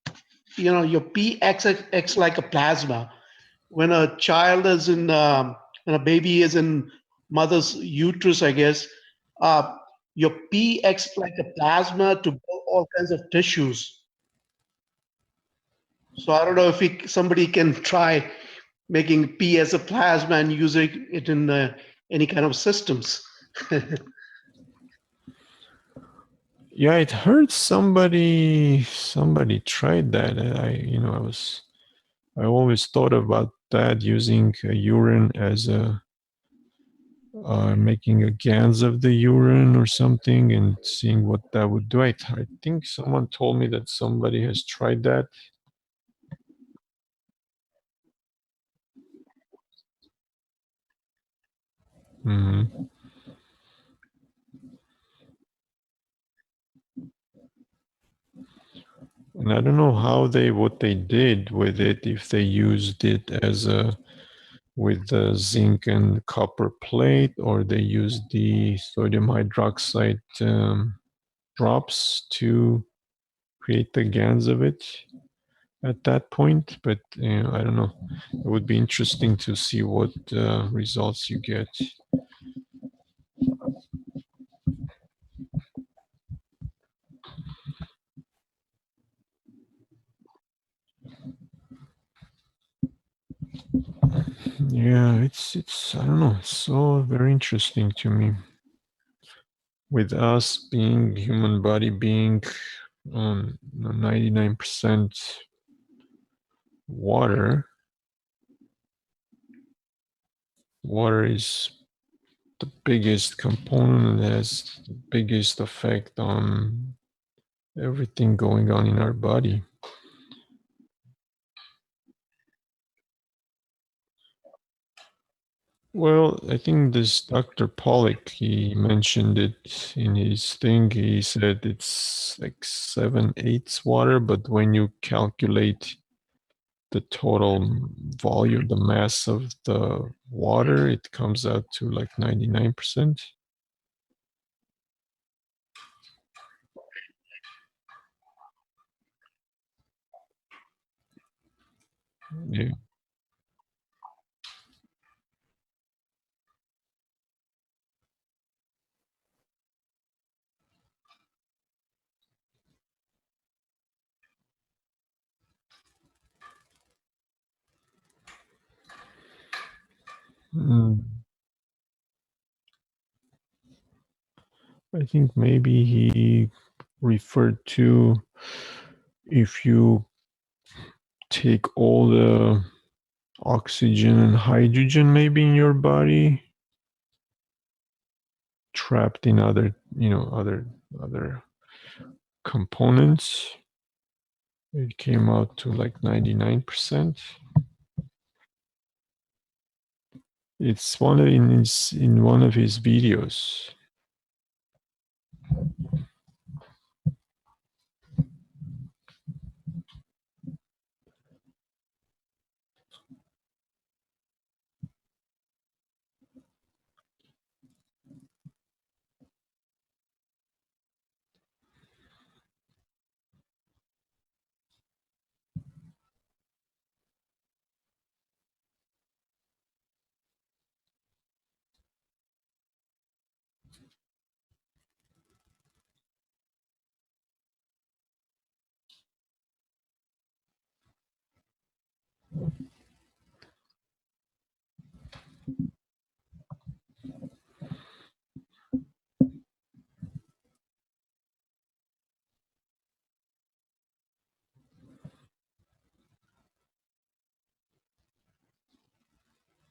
your P acts like a plasma. When a child is when a baby is in mother's uterus, I guess, uh, your P acts like a plasma to build all kinds of tissues. So I don't know if somebody can try making P as a plasma and using it in any kind of systems. Yeah, it heard somebody tried that. I always thought about that, using urine as a making a GANs of the urine or something and seeing what that would do. I think someone told me that somebody has tried that. Mhm. And I don't know what they did with it, if they used it as a with the zinc and copper plate, or they used the sodium hydroxide drops to create the GANs of it at that point. But I don't know. It would be interesting to see what results you get. Yeah, it's I don't know. It's so very interesting to me. With us being human body being 99% water. Water is the biggest component and has the biggest effect on everything going on in our body. Well, I think this Dr. Pollock, he mentioned it in his thing. He said it's like 7/8 water, but when you calculate the total volume, the mass of the water, it comes out to like 99%. Yeah. Mm. I think maybe he referred to if you take all the oxygen and hydrogen maybe in your body trapped in other other components, it came out to like 99%. It's in one of his videos.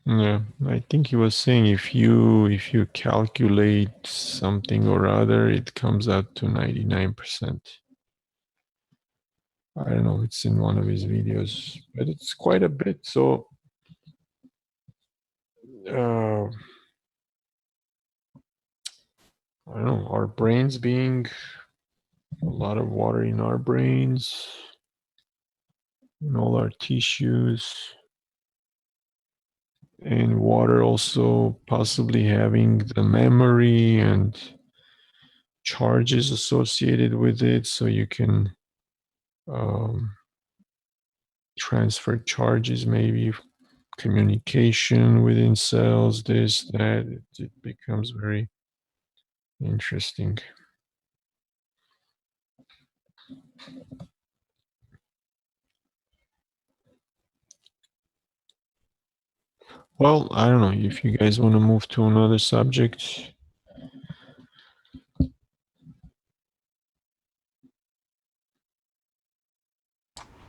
Yeah, I think he was saying if you calculate something or other, it comes out to 99%. I don't know, it's in one of his videos, but it's quite a bit. So I don't know, our brains being a lot of water in our brains, in all our tissues, and water also possibly having the memory and charges associated with it, so you can transfer charges, maybe communication within cells, this, that. It becomes very interesting. Well, I don't know if you guys want to move to another subject.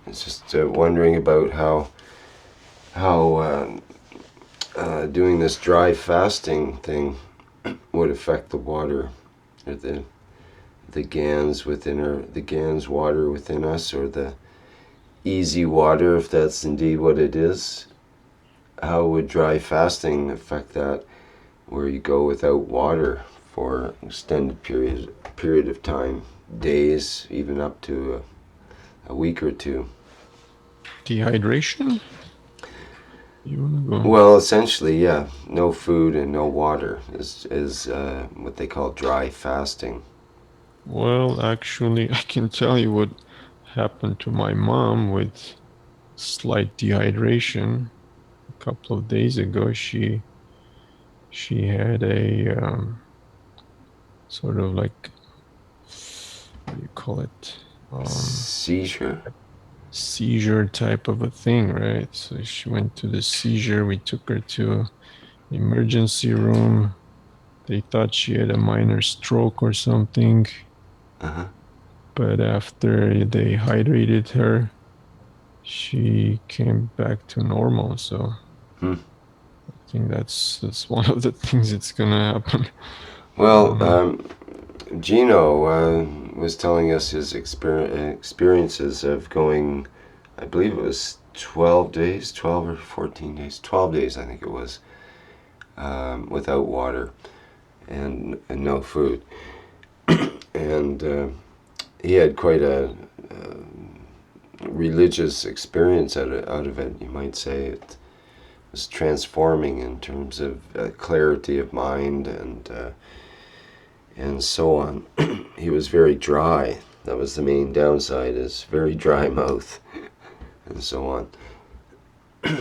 It's just wondering about how doing this dry fasting thing would affect the water, or the GANs the GANs water within us, or the easy water, if that's indeed what it is. How would dry fasting affect that, where you go without water for an extended period of time, days, even up to a week or two? Dehydration? You want to go? Well, essentially, yeah. No food and no water is what they call dry fasting. Well, actually, I can tell you what happened to my mom with slight dehydration. A couple of days ago, she had a sort of like, what do you call it? Seizure? Seizure type of a thing, right? So she went to the seizure. We took her to emergency room. They thought she had a minor stroke or something. Uh-huh. But after they hydrated her, she came back to normal. So I think that's one of the things that's gonna happen. Well, Gino was telling us his experiences of going, I believe it was 12 days, 12 or 14 days, 12 days I think it was, without water and no food. And he had quite a religious experience out of it, you might say. It was transforming in terms of clarity of mind and so on. He was very dry. That was the main downside, is very dry mouth and so on.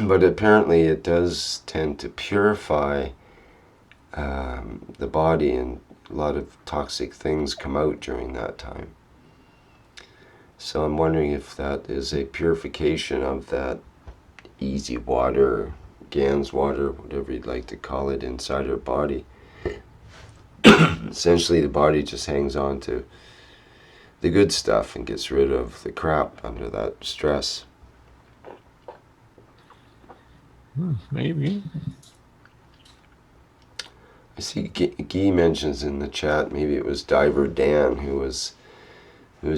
But apparently it does tend to purify the body, and a lot of toxic things come out during that time. So I'm wondering if that is a purification of that easy water, GANs water, whatever you'd like to call it, inside our body. Essentially, the body just hangs on to the good stuff and gets rid of the crap under that stress. Maybe. I see Guy mentions in the chat, maybe it was Diver Dan who was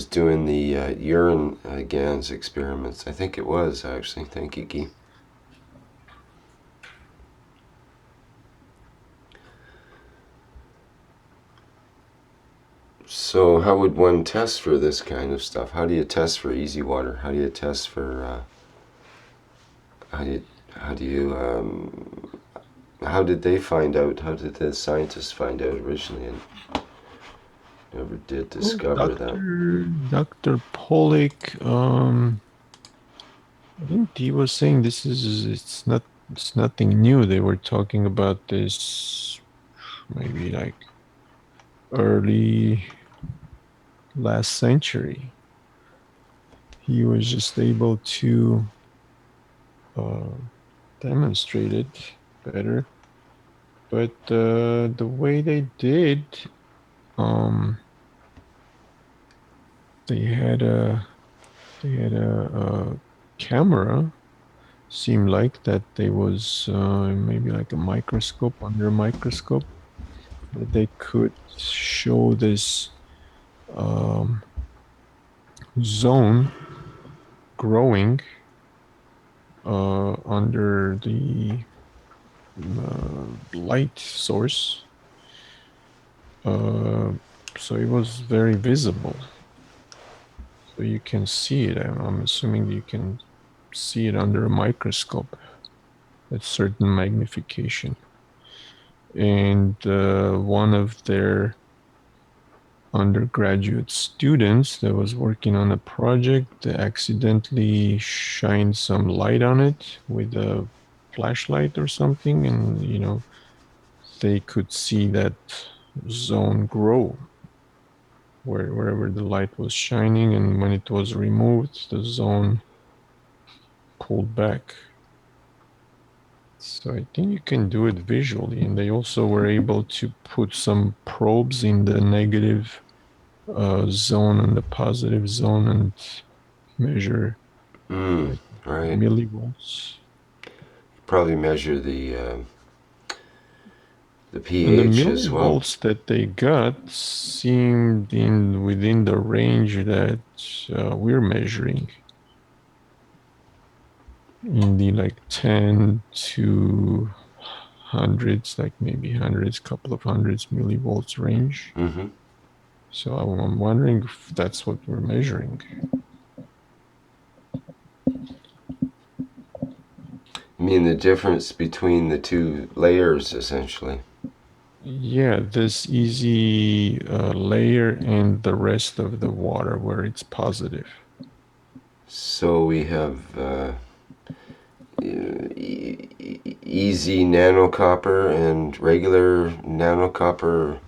doing the urine GANs experiments. I think it was, actually. Thank you, Guy. So how would one test for this kind of stuff? How do you test for easy water? How do you test for how did they find out? How did the scientists find out originally, and never did discover that? Dr. Pollock, I think he was saying it's nothing new. They were talking about this maybe like early last century. He was just able to demonstrated better. But the way they did, they had a camera. Seemed like that there was maybe like a microscope, under a microscope, that they could show this zone growing under the light source. So it was very visible. So you can see it. I'm assuming you can see it under a microscope at certain magnification. And one of their undergraduate students that was working on a project accidentally shined some light on it with a flashlight or something, and they could see that zone grow wherever the light was shining, and when it was removed, the zone pulled back. So I think you can do it visually, and they also were able to put some probes in the negative zone and the positive zone and measure Right. millivolts. Probably measure the And the pH as well. millivolts that they got seemed within the range that we're measuring, in the like 10 to hundreds, like maybe hundreds, couple of hundreds millivolts range. Mm-hmm. So I'm wondering if that's what we're measuring. You mean the difference between the two layers, essentially? Yeah, this easy layer and the rest of the water where it's positive. So we have easy nanocopper and regular nanocopper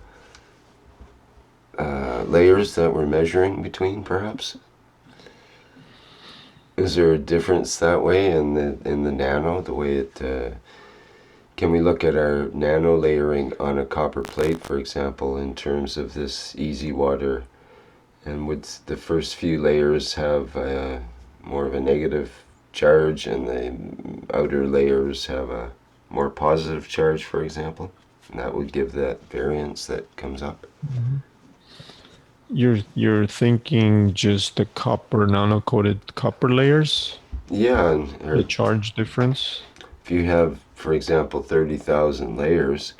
layers that we're measuring between, perhaps? Is there a difference that way in the nano, the way it... can we look at our nano layering on a copper plate, for example, in terms of this easy water? And would the first few layers have more of a negative charge and the outer layers have a more positive charge, for example? And that would give that variance that comes up. Mm-hmm. You're thinking just the copper, nano-coated copper layers? Yeah, and The charge difference? if you have, for example, 30,000 layers,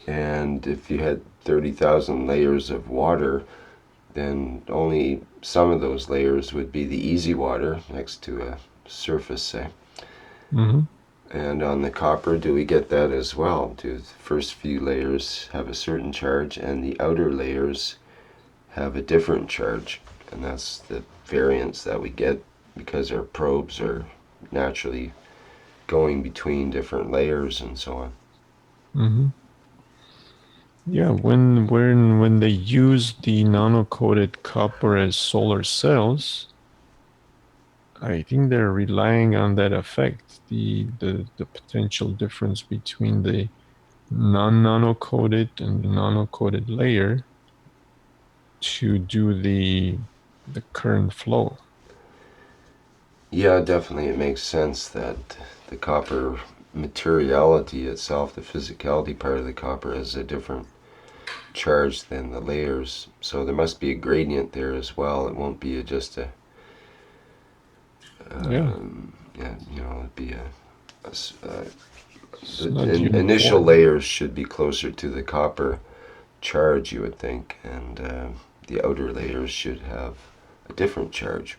and if you had 30,000 layers of water, then only some of those layers would be the easy water next to a surface, say. Mm-hmm. And on the copper, do we get that as well? Do the first few layers have a certain charge and the outer layers have a different charge? And that's the variance that we get because our probes are naturally going between different layers and so on. Mm-hmm. Yeah, when they use the nano-coated copper as solar cells, I think they're relying on that effect, the potential difference between the non-nano-coated and the nano-coated layer to do the current flow. Yeah, definitely it makes sense that the copper materiality itself, the physicality part of the copper, has a different charge than the layers. So there must be a gradient there as well. It won't be just a... Yeah, yeah, it'd be it's the not initial uniform. layers should be closer to the copper charge, you would think, and the outer layers should have a different charge.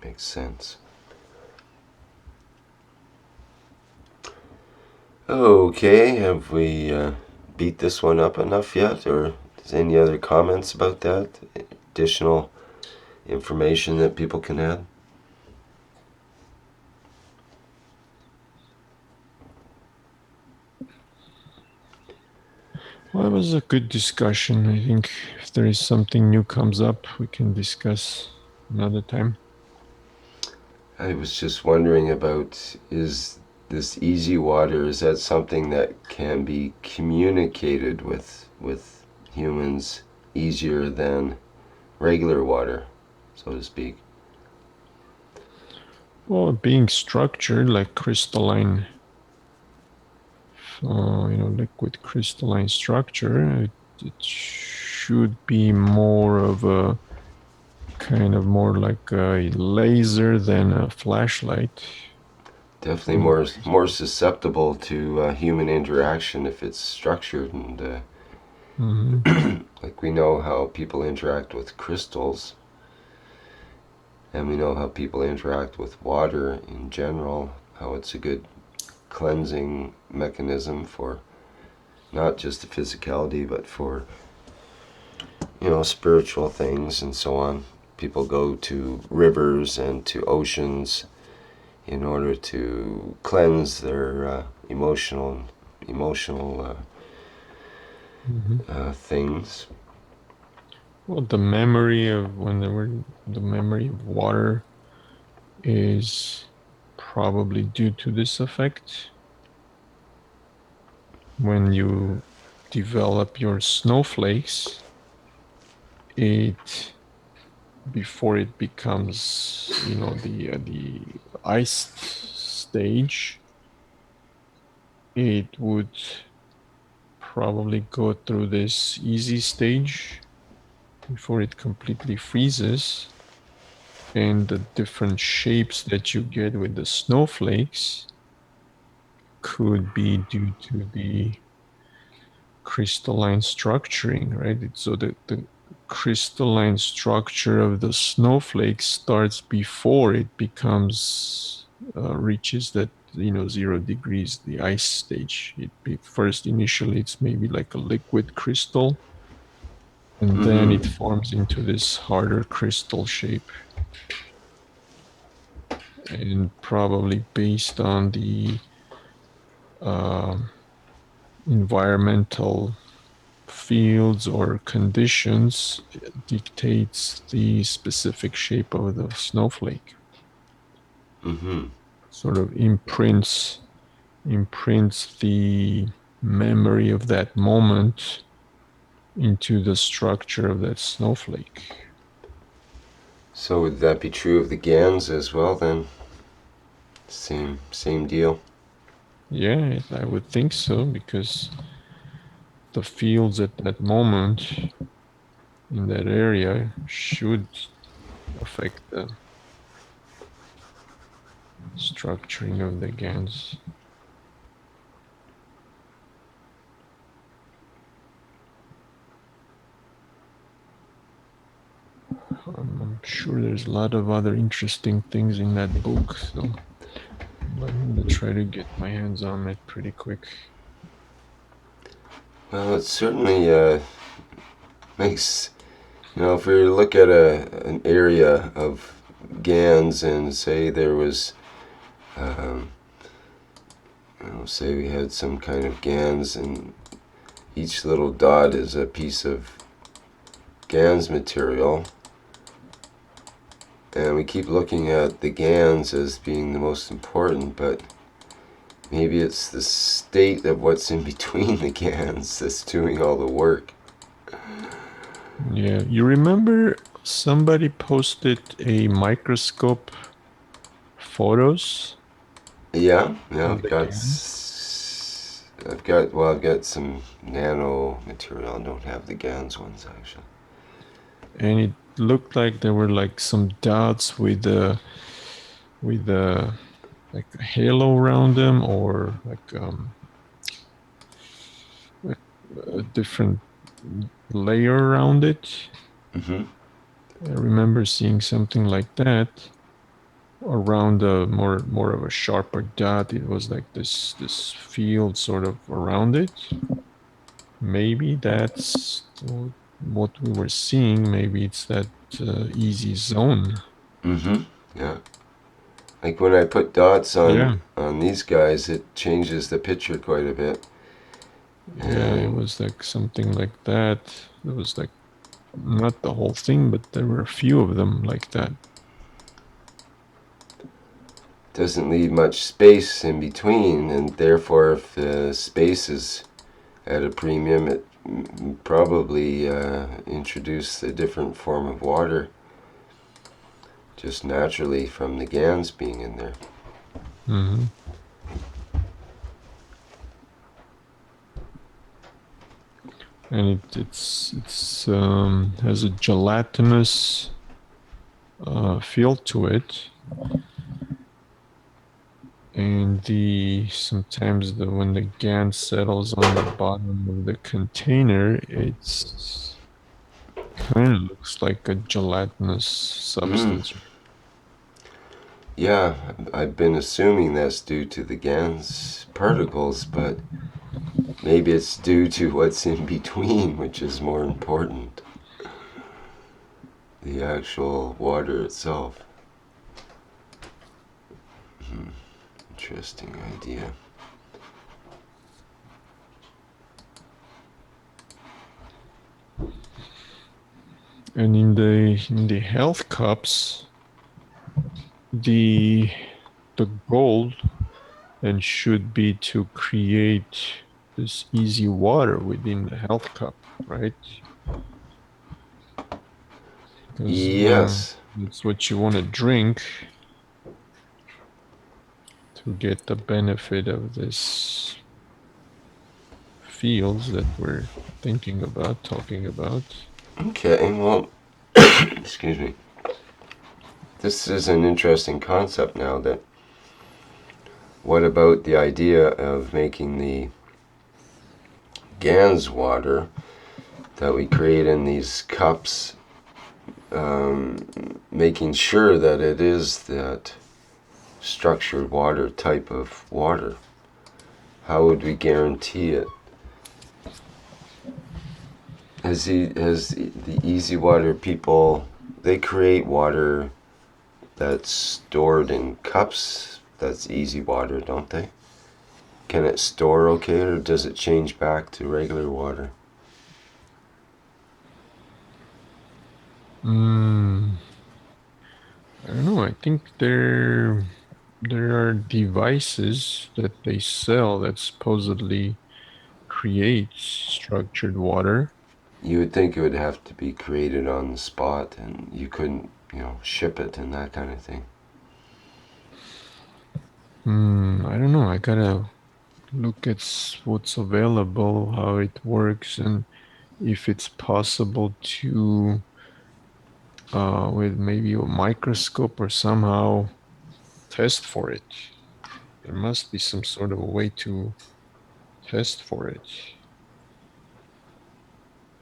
Makes sense. Okay, have we beat this one up enough yet, or is any other comments about that? Additional information that people can add? Well, it was a good discussion. I think if there is something new comes up, we can discuss another time. I was just wondering about, is this easy water, is that something that can be communicated with humans easier than regular water, so to speak? Well, being structured like crystalline, liquid crystalline structure, it should be more of a kind of more like a laser than a flashlight. Definitely more susceptible to human interaction if it's structured, and like we know how people interact with crystals, and we know how people interact with water in general, how it's a good cleansing mechanism for not just the physicality but for spiritual things and so on. People go to rivers and to oceans in order to cleanse their emotional things. Well, the memory of the memory of water is probably due to this effect. When you develop your snowflakes, before it becomes, the iced stage, it would probably go through this easy stage before it completely freezes. And the different shapes that you get with the snowflakes could be due to the crystalline structuring, right? So the crystalline structure of the snowflake starts before it becomes reaches that 0 degrees, the ice stage. First initially it's maybe like a liquid crystal, and then it forms into this harder crystal shape. And probably based on the environmental fields or conditions dictates the specific shape of the snowflake. Sort of imprints the memory of that moment into the structure of that snowflake. So would that be true of the GANs as well then? Same deal? Yeah, I would think so, because the fields at that moment in that area should affect the structuring of the GANs. I'm sure there's a lot of other interesting things in that book, so I'm going to try to get my hands on it pretty quick. Well, it certainly makes, if we look at an area of GANs and say there was, say we had some kind of GANs and each little dot is a piece of GANs material, and we keep looking at the GANs as being the most important, but maybe it's the state of what's in between the GANs that's doing all the work. Yeah, you remember somebody posted a microscope photos Yeah, of the GANs? I've got some nano-material. I don't have the GANs ones actually. And it looked like there were like some dots with like a halo around them, or like a different layer around it. Mm-hmm. I remember seeing something like that around a more of a sharper dot. It was like this field sort of around it. Maybe that's what we were seeing. Maybe it's that easy zone. Mm-hmm. Yeah. Like when I put dots Yeah. on these guys, it changes the picture quite a bit. Yeah, it was like something like that. It was like not the whole thing, but there were a few of them like that. doesn't leave much space in between, and therefore if the space is at a premium, it probably introduce a different form of water just naturally from the GANs being in there. Mm-hmm. And it's has a gelatinous feel to it, and sometimes when the GAN settles on the bottom of the container, it's kind of looks like a gelatinous substance. Yeah, I've been assuming that's due to the GANs particles, but maybe it's due to what's in between, which is more important. The actual water itself. Interesting idea. And in the health cups, the goal and should be to create this easy water within the health cup, right? Because Yes. that's what you want to drink to get the benefit of this fields that we're thinking about, talking about. Okay, well, excuse me. This is an interesting concept now. That what about the idea of making the GANs water that we create in these cups, making sure that it is that structured water type of water? How would we guarantee it? Has the easy water people, they create water that's stored in cups that's easy water, don't they? Can it store okay, or does it change back to regular water? I don't know. I think there are devices that they sell that supposedly creates structured water. You would think it would have to be created on the spot, and you couldn't, ship it and that kind of thing. I don't know. I gotta look at what's available, how it works, and if it's possible to, with maybe a microscope or somehow test for it. There must be some sort of a way to test for it,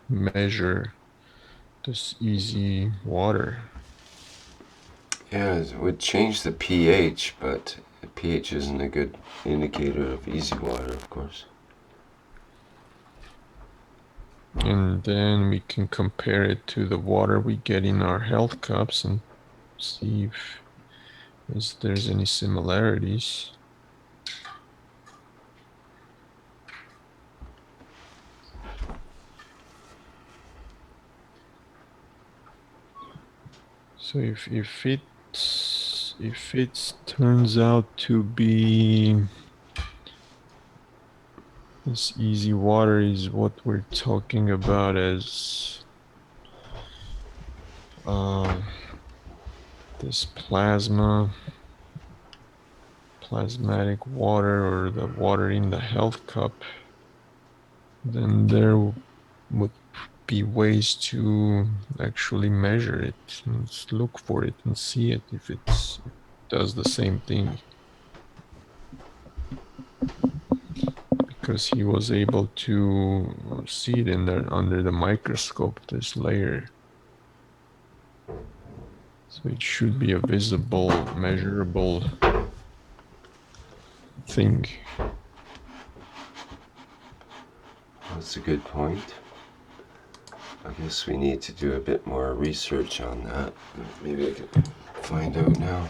measure this easy water. Yeah, it would change the pH, but the pH isn't a good indicator of easy water, of course. And then we can compare it to the water we get in our health cups and see if there's any similarities. So if it turns out to be this easy water is what we're talking about as this plasmatic water, or the water in the health cup, then there would be ways to actually measure it and look for it and see it if it does the same thing. Because he was able to see it in there under the microscope, this layer. So it should be a visible, measurable thing. That's a good point. I guess we need to do a bit more research on that. Maybe I can find out now.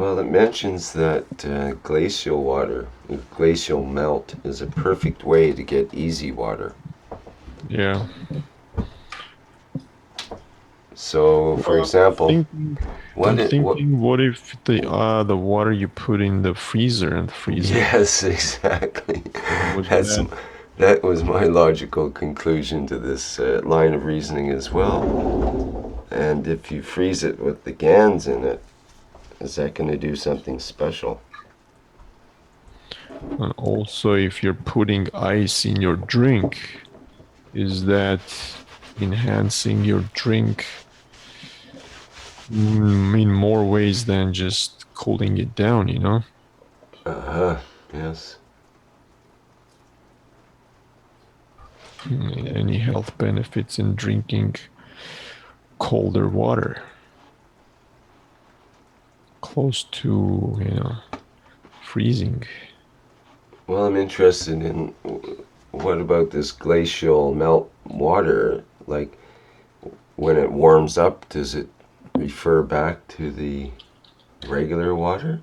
Well, it mentions that glacial water, glacial melt, is a perfect way to get easy water. Yeah. So, for Well, example, I'm what thinking, what if the water you put in the freezer and freeze it? Yes, exactly. Was That's that? that was my logical conclusion to this line of reasoning as well. And if you freeze it with the GANs in it, is that going to do something special? And also, if you're putting ice in your drink, is that enhancing your drink in more ways than just cooling it down, you know? Yes. Any health benefits in drinking colder water close to, freezing? Well, I'm interested in what about this glacial melt water? Like, when it warms up, does it refer back to the regular water?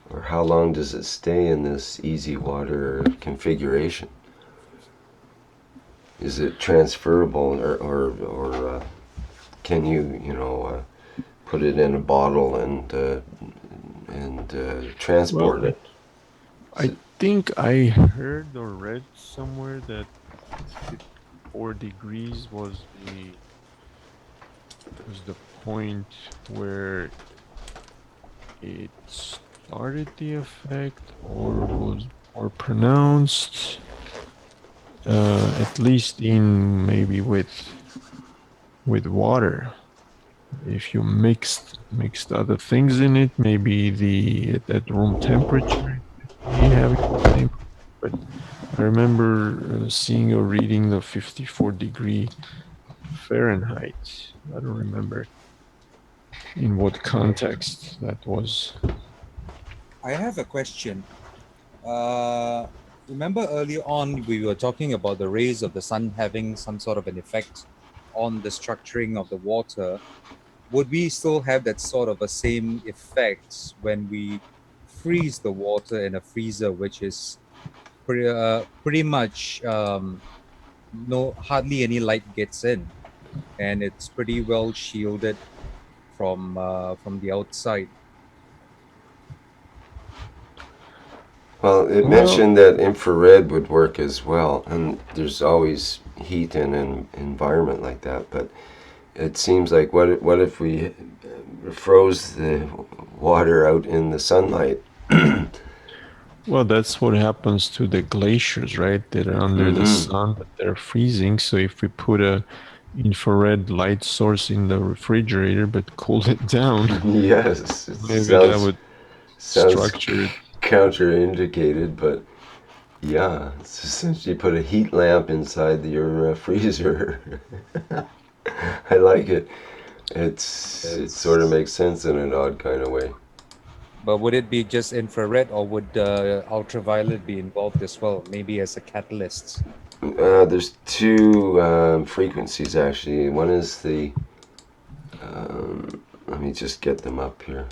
Or how long does it stay in this easy water configuration? Is it transferable, or can you put it in a bottle and transport Well, it? I think I heard or read somewhere that 54 degrees was the point where it started the effect or was more pronounced, at least in maybe with water. If you mixed other things in it, maybe at room temperature we have the same. But I remember seeing or reading the 54-degree Fahrenheit. I don't remember in what context that was. I have a question. Remember earlier on we were talking about the rays of the sun having some sort of an effect on the structuring of the water. Would we still have that sort of a same effect when we freeze the water in a freezer, which is pretty much no hardly any light gets in, and it's pretty well shielded from the outside? Well, it Well, mentioned that infrared would work as well, and there's always heat in an environment like that. But it seems like what if we froze the water out in the sunlight? well, that's what happens to the glaciers, right? They're under the Mm-hmm. sun, but they're freezing. So if we put a infrared light source in the refrigerator but cool it down, Yes, it maybe that would sounds structure it. counterindicated, but yeah, it's essentially put a heat lamp inside your freezer. I like it. It sort of It's, makes sense in an odd kind of way. but would it be just infrared, or would ultraviolet be involved as well, maybe as a catalyst? There's two frequencies actually. One is the let me just get them up here.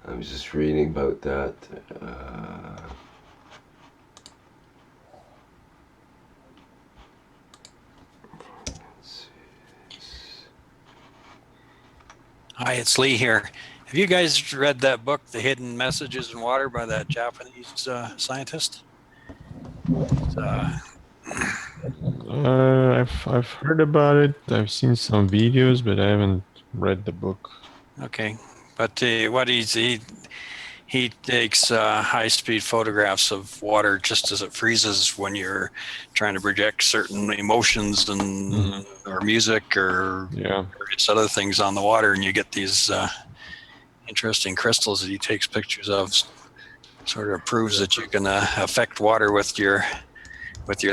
I was just reading about that. Hi, it's Lee here. Have you guys read that book, The Hidden Messages in Water, by that Japanese scientist? I've heard about it. I've seen some videos, but I haven't read the book. Okay, but what he takes high-speed photographs of water just as it freezes when you're trying to project certain emotions and or music or Yeah. various other things on the water, and you get these interesting crystals that he takes pictures of. Sort of proves that you can affect water with your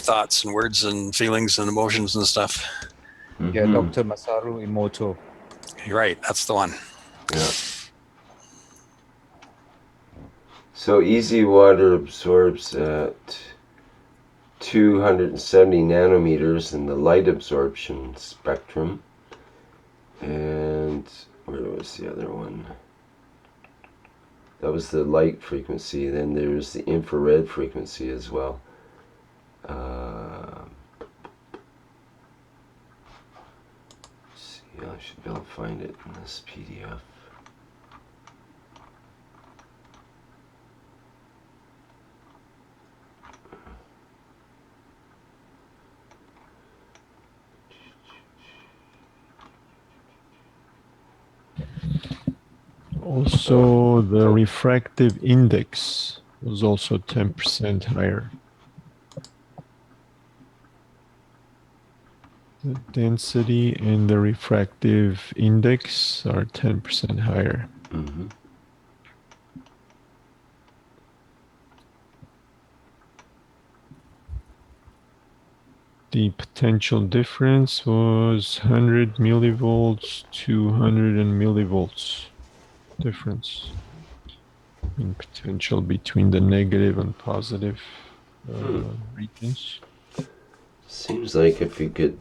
thoughts and words and feelings and emotions and stuff. Yeah, Mm-hmm. Dr. Masaru Emoto. You're right, that's the one. Yeah. So easy water absorbs at 270 nanometers in the light absorption spectrum. And where was the other one? That was the light frequency. Then there's the infrared frequency as well. See, I should be able to find it in this PDF. Also, the refractive index was also 10% higher. The density and the refractive index are 10% higher. Mm-hmm. The potential difference was 100 millivolts to 100 millivolts difference in potential between the negative and positive regions. Seems like if you could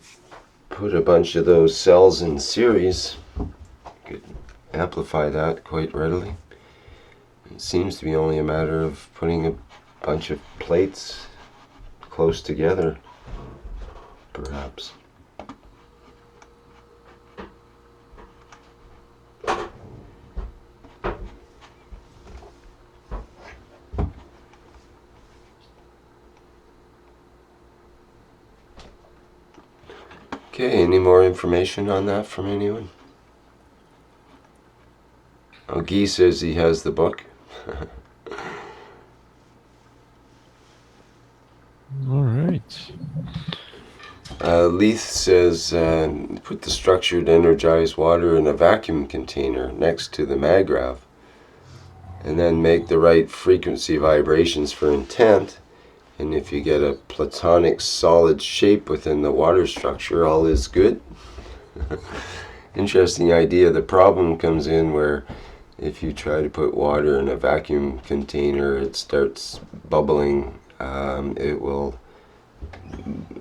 put a bunch of those cells in series, you could amplify that quite readily. It seems to be only a matter of putting a bunch of plates close together, perhaps. Okay, any more information on that from anyone? Oh, Guy says he has the book. All right. Leith says put the structured energized water in a vacuum container next to the magrav, and then make the right frequency vibrations for intent. And if you get a platonic solid shape within the water structure, all is good. Interesting idea. The problem comes in where if you try to put water in a vacuum container, it starts bubbling. It will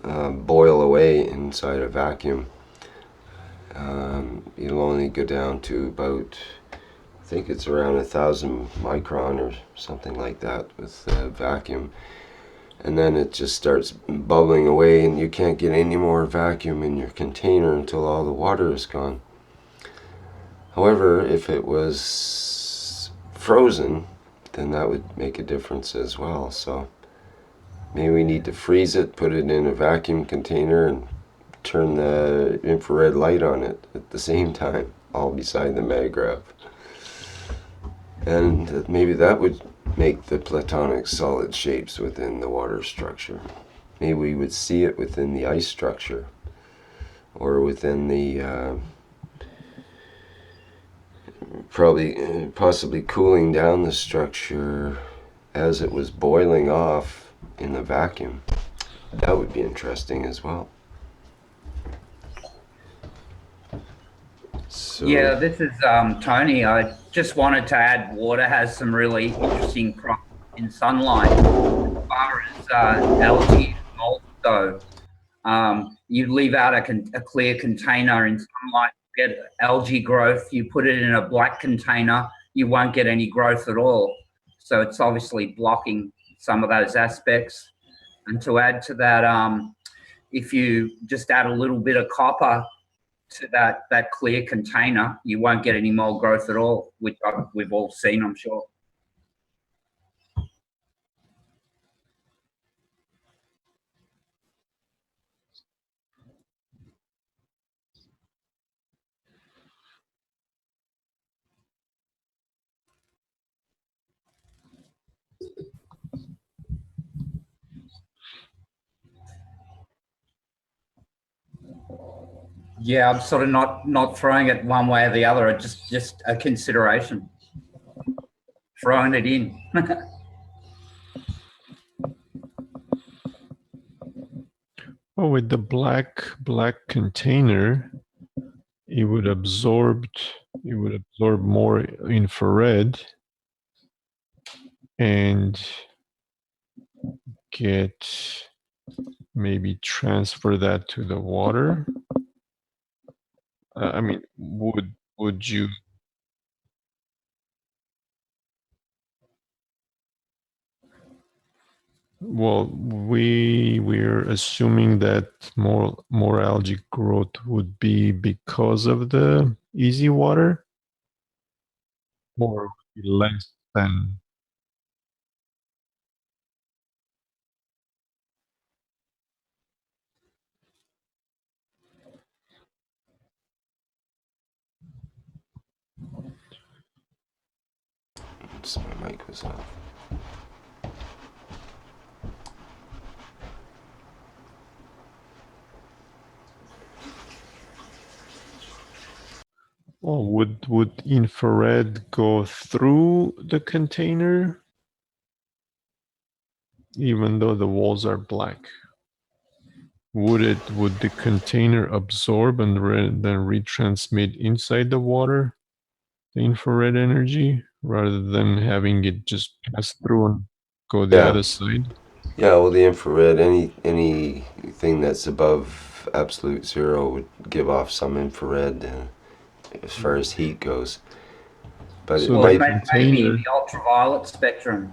boil away inside a vacuum. You'll only go down to about, I think it's around 1,000 micron or something like that with vacuum. And then it just starts bubbling away, and you can't get any more vacuum in your container until all the water is gone. However, if it was frozen, then that would make a difference as well. So maybe we need to freeze it, put it in a vacuum container, and turn the infrared light on it at the same time, all beside the magrav. And maybe that would make the platonic solid shapes within the water structure. Maybe we would see it within the ice structure, or within the possibly cooling down the structure as it was boiling off in the vacuum. That would be interesting as well. So, yeah, this is Tony. I just wanted to add water has some really interesting properties in sunlight. As far as algae and mold go, you leave out a clear container in sunlight, get algae growth. You put it in a black container, you won't get any growth at all. So it's obviously blocking some of those aspects. And to add to that, if you just add a little bit of copper to that clear container, you won't get any more growth at all, which we've all seen, I'm sure. Yeah, I'm sort of not throwing it one way or the other. It's just a consideration. Throwing it in. Well, with the black container, it would absorb more infrared and get maybe transfer that to the water. I mean, would you? Well, we're assuming that more algae growth would be because of the easy water, or less than. Oops, my mic was off. Well, would infrared go through the container, even though the walls are black? Would the container absorb and then retransmit inside the water the infrared energy rather than having it just pass through and go the other side? Yeah, well, the infrared, anything that's above absolute zero would give off some infrared as far as heat goes. But So it Well, the might maybe container, the ultraviolet spectrum.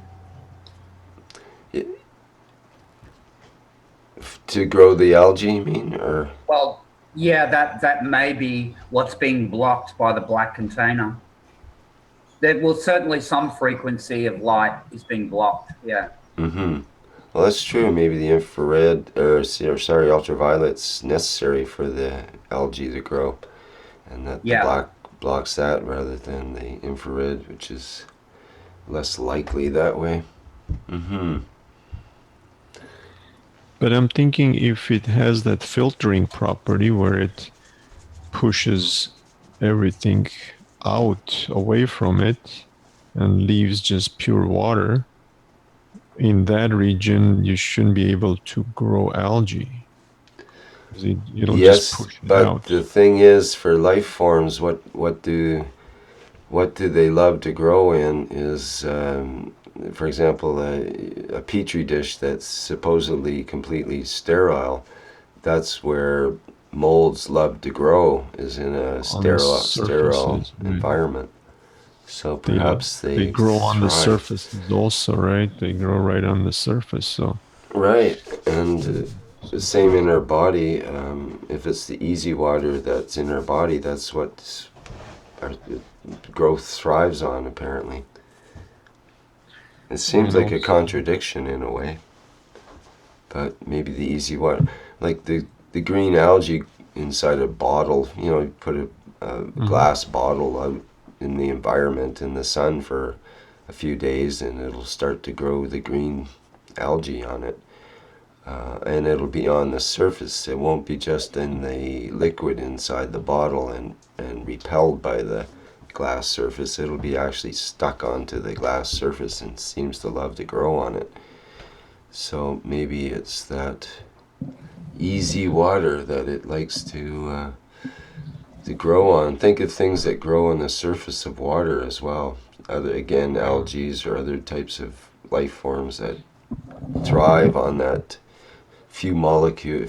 to grow the algae, you mean, or Well, yeah, that may be what's being blocked by the black container. There will certainly some frequency of light is being blocked. Yeah. mm-hmm. Well, that's true. Maybe the infrared, or ultraviolet's necessary for the algae to grow, and that the Yeah. black blocks that rather than the infrared, which is less likely that way. Mm-hmm. but I'm thinking if it has that filtering property where it pushes everything out away from it and leaves just pure water, in that region you shouldn't be able to grow algae. It'll just Yes, push it but out. the thing is, for life forms, what do they love to grow in is, for example, a petri dish that's supposedly completely sterile. That's where molds love to grow, is in a On the sterile surfaces, right? environment. So They perhaps they they grow on the thrive. surfaces also, right? They grow right on the surface. So Right, and the same in our body. If it's the easy water that's in our body, that's what our growth thrives on, apparently. It seems and like a also, contradiction in a way, but maybe the easy water, like the green algae inside a bottle, you put a glass bottle out in the environment in the sun for a few days and it'll start to grow the green algae on it. And it'll be on the surface. It won't be just in the liquid inside the bottle and repelled by the glass surface. It'll be actually stuck onto the glass surface and seems to love to grow on it. So maybe it's that easy water that it likes to grow on. Think of things that grow on the surface of water as well. Algae or other types of life forms that thrive on that few molecular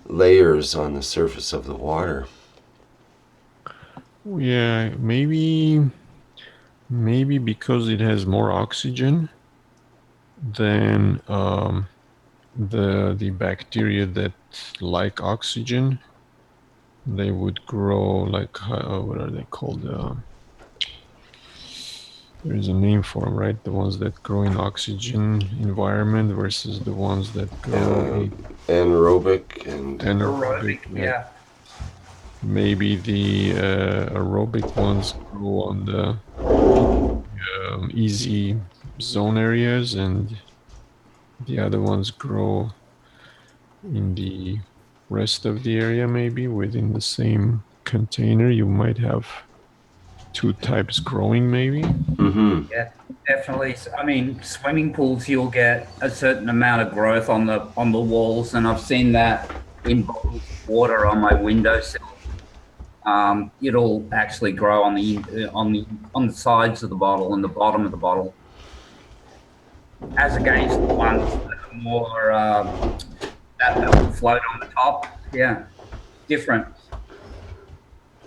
layers on the surface of the water. yeah, maybe because it has more oxygen than the bacteria that like oxygen, they would grow like what are they called? There's a name for them, right? The ones that grow in oxygen environment versus the ones that grow in Anaerobic and anaerobic. Aerobic. Yeah. Maybe the aerobic ones grow on the easy zone areas, and the other ones grow in the rest of the area. Maybe within the same container, you might have two types growing. Maybe. mm-hmm. Yeah, definitely. I mean, swimming pools, you'll get a certain amount of growth on the walls, and I've seen that in bottles of water on my windowsill. It'll actually grow on the sides of the bottle and the bottom of the bottle. as against the ones that are more that will float on the top. Yeah, different.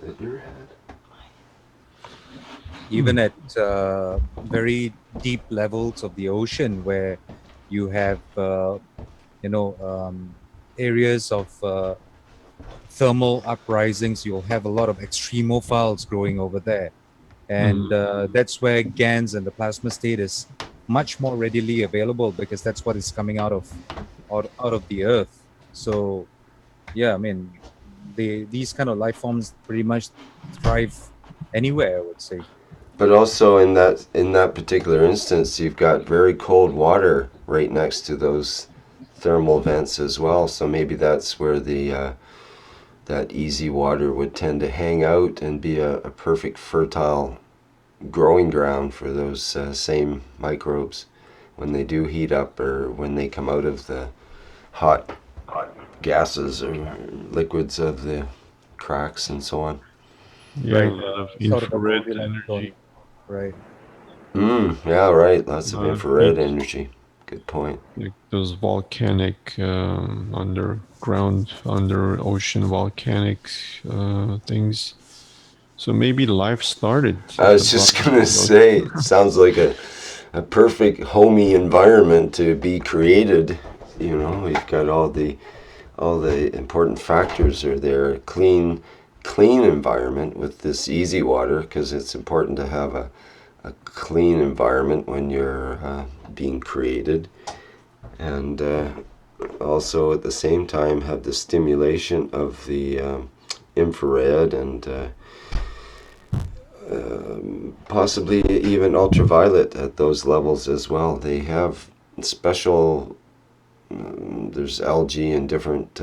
In your head. Even at very deep levels of the ocean, where you have areas of thermal uprisings, you'll have a lot of extremophiles growing over there, and that's where GANs and the plasma state is much more readily available, because that's what is coming out of the earth. So yeah, I mean, these kind of life forms pretty much thrive anywhere, I would say. But also in that particular instance, you've got very cold water right next to those thermal vents as well. So maybe that's where the that easy water would tend to hang out and be a perfect fertile growing ground for those same microbes when they do heat up or when they come out of the hot gases or liquids of the cracks and so on. Yeah, Right, a lot of sort of a infrared Goldilocks zone. energy. Right. Yeah, right. Lots of infrared Heat, energy. Good point. like those volcanic underground, under ocean volcanic things. So maybe life started I at the was just bottom gonna of the ocean. say, it sounds like a perfect homey environment to be created. You know, we've got all the important factors are there. Clean environment with this easy water, because it's important to have a clean environment when you're being created, and also at the same time have the stimulation of the infrared and possibly even ultraviolet at those levels as well. They have special, there's algae and different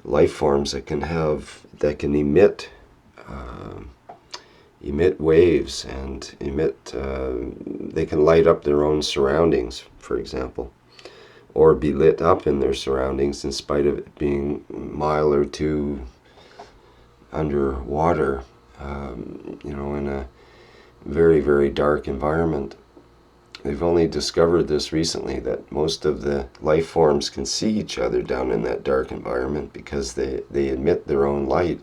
life forms that can emit waves and they can light up their own surroundings, for example, or be lit up in their surroundings in spite of it being a mile or two underwater, in a very, very dark environment. They've only discovered this recently, that most of the life forms can see each other down in that dark environment because they emit their own light.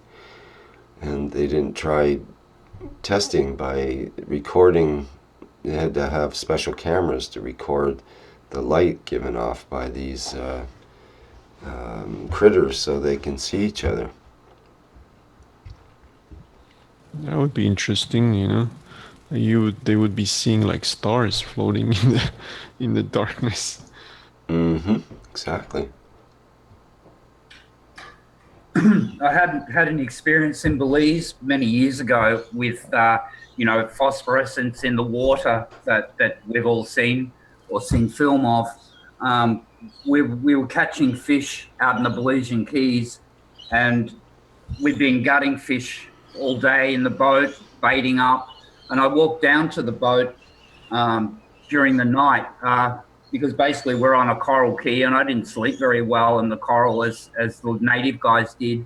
And they didn't try testing by recording. They had to have special cameras to record the light given off by these critters so they can see each other. That would be interesting, you know. They would be seeing like stars floating in the darkness. Exactly. I had an experience in Belize many years ago with phosphorescence in the water that we've all seen or seen film of. We were catching fish out in the Belizean Keys, and we'd been gutting fish all day in the boat, baiting up, and I walked down to the boat during the night because basically we're on a coral key, and I didn't sleep very well in the coral as the native guys did.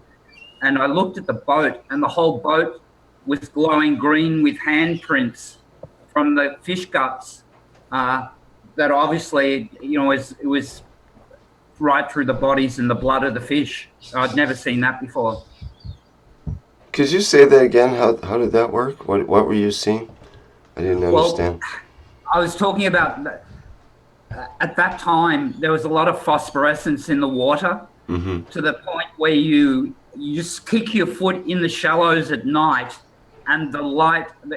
And I looked at the boat, and the whole boat was glowing green with handprints from the fish guts. That obviously, it was right through the bodies and the blood of the fish. I'd never seen that before. Could you say that again? How did that work? What were you seeing? I didn't understand. Well, I was talking about at that time there was a lot of phosphorescence in the water, to the point where you just kick your foot in the shallows at night, and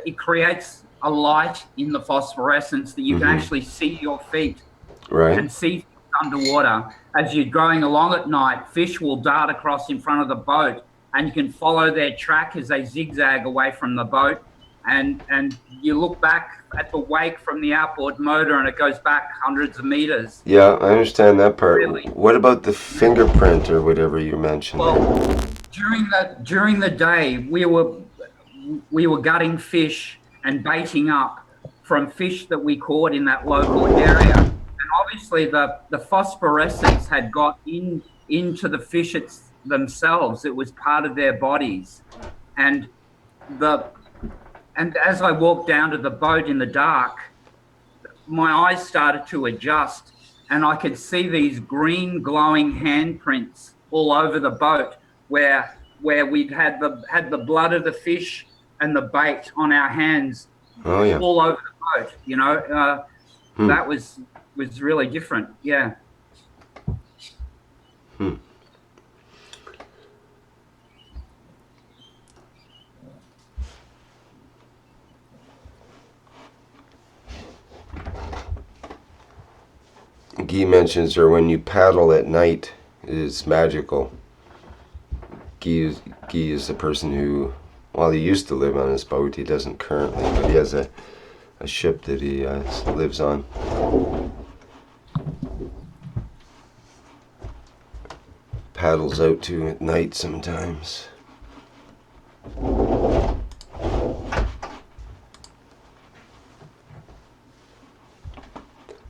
it creates a light in the phosphorescence that you can actually see your feet. Right. And see underwater. As you're going along at night, fish will dart across in front of the boat, and you can follow their track as they zigzag away from the boat. And you look back at the wake from the outboard motor, and it goes back hundreds of meters. Yeah, I understand that part. Really? What about the fingerprint or whatever you mentioned? Well, during the day, we were gutting fish and baiting up from fish that we caught in that local area. And obviously the phosphorescence had got into the fish themselves. It was part of their bodies. And as I walked down to the boat in the dark, my eyes started to adjust, and I could see these green glowing handprints all over the boat where we'd had the blood of the fish and the bait on our hands Oh yeah. all over the boat. You know, Hmm. that was really different. Yeah. Hmm. Guy mentions, or when you paddle at night, it is magical. Guy is the person who, well, he used to live on his boat. He doesn't currently, but he has a ship that he lives on. Paddles out to at night sometimes.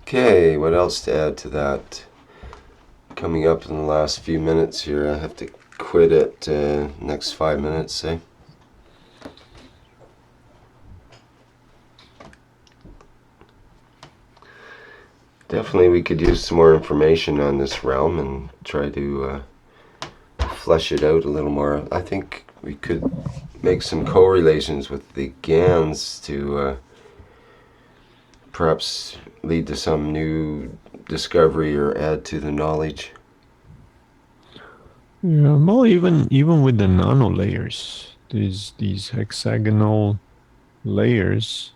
Okay, what else to add to that? Coming up in the last few minutes here, I have to quit at next 5 minutes, say. Definitely we could use some more information on this realm and try to flesh it out a little more. I think we could make some correlations with the GANs to perhaps lead to some new discovery or add to the knowledge. Yeah, well, even with the nano layers, these hexagonal layers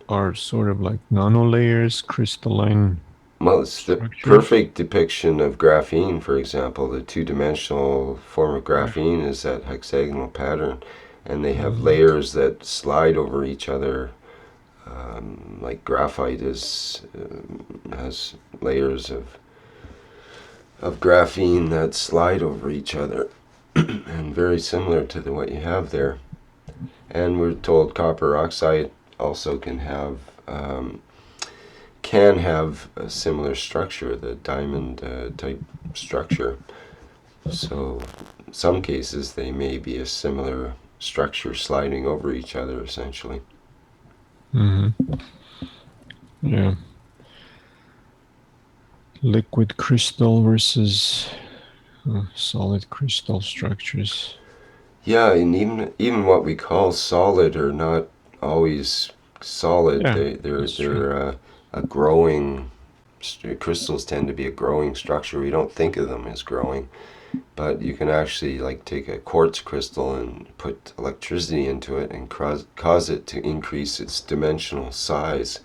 are sort of like nano layers, crystalline. Well, it's the structures. perfect depiction of graphene, for example. The two-dimensional form of graphene is that hexagonal pattern, and they have layers that slide over each other. Like graphite has layers of graphene that slide over each other, and very similar to what you have there. And we're told copper oxide also can have a similar structure, the diamond type structure. So in some cases they may be a similar structure sliding over each other essentially. Mm-hmm. Yeah. Liquid crystal versus solid crystal structures. Yeah, and even what we call solid are not always solid. Yeah, They're a growing. Crystals tend to be a growing structure. We don't think of them as growing, but you can actually like take a quartz crystal and put electricity into it and cause it to increase its dimensional size.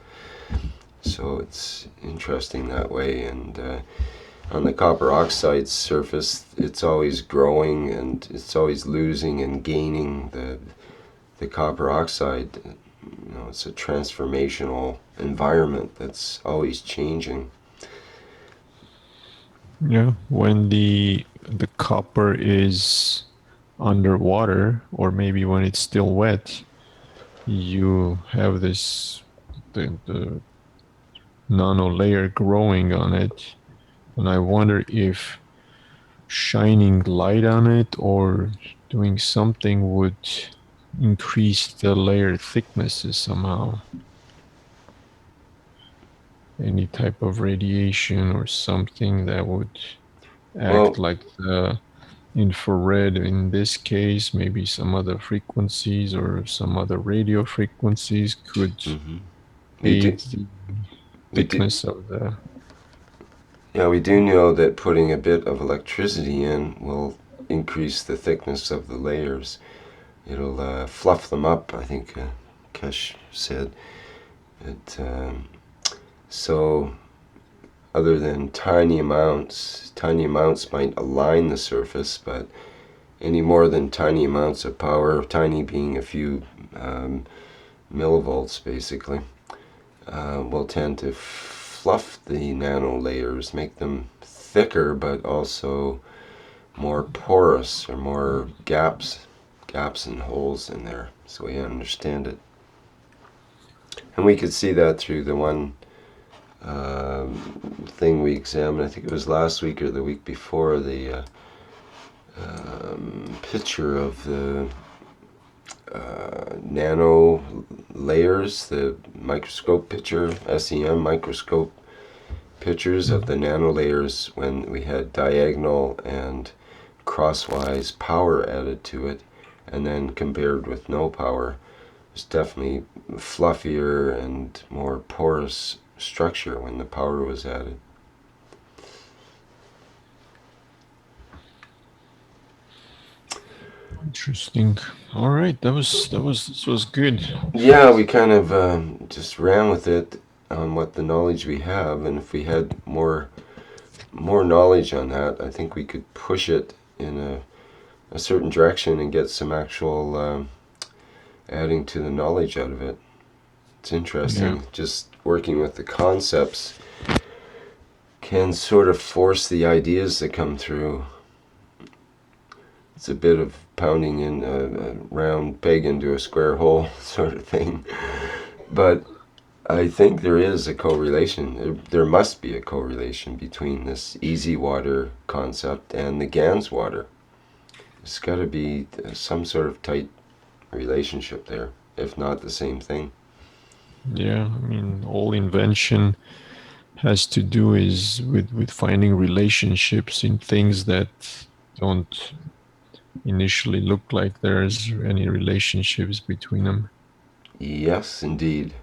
So it's interesting that way. And on the copper oxide surface, it's always growing and it's always losing and gaining the copper oxide. You know, it's a transformational environment that's always changing. Yeah, when the copper is underwater, or maybe when it's still wet, you have the nano layer growing on it, and I wonder if shining light on it or doing something would increase the layer thicknesses somehow. Any type of radiation or something that would act Well, like the infrared in this case, maybe some other frequencies or some other radio frequencies could we do, aid the we do, thickness of the. yeah, we do know that putting a bit of electricity in will increase the thickness of the layers. It'll fluff them up, I think Keshe said. So other than tiny amounts might align the surface, but any more than tiny amounts of power, tiny being a few millivolts basically, will tend to fluff the nano layers, make them thicker but also more porous, or more gaps and holes in there. That's the way I understand it. And we could see that through the one thing we examined, I think it was last week or the week before, the picture of the nano layers, the microscope picture, SEM microscope pictures of the nano layers when we had diagonal and crosswise power added to it, and then compared with no power. It's definitely fluffier and more porous structure when the power was added. Interesting. All right, this was good. Yeah, we kind of just ran with it on what the knowledge we have, and if we had more knowledge on that, I think we could push it in a certain direction and get some actual adding to the knowledge out of it. It's interesting. Yeah. Just working with the concepts can sort of force the ideas that come through. It's a bit of pounding in a round peg into a square hole sort of thing. But I think there is a correlation. There must be a correlation between this easy water concept and the GANS water. There's got to be some sort of tight relationship there, if not the same thing. Yeah, I mean, all invention has to do is with finding relationships in things that don't initially look like there's any relationships between them. Yes, indeed.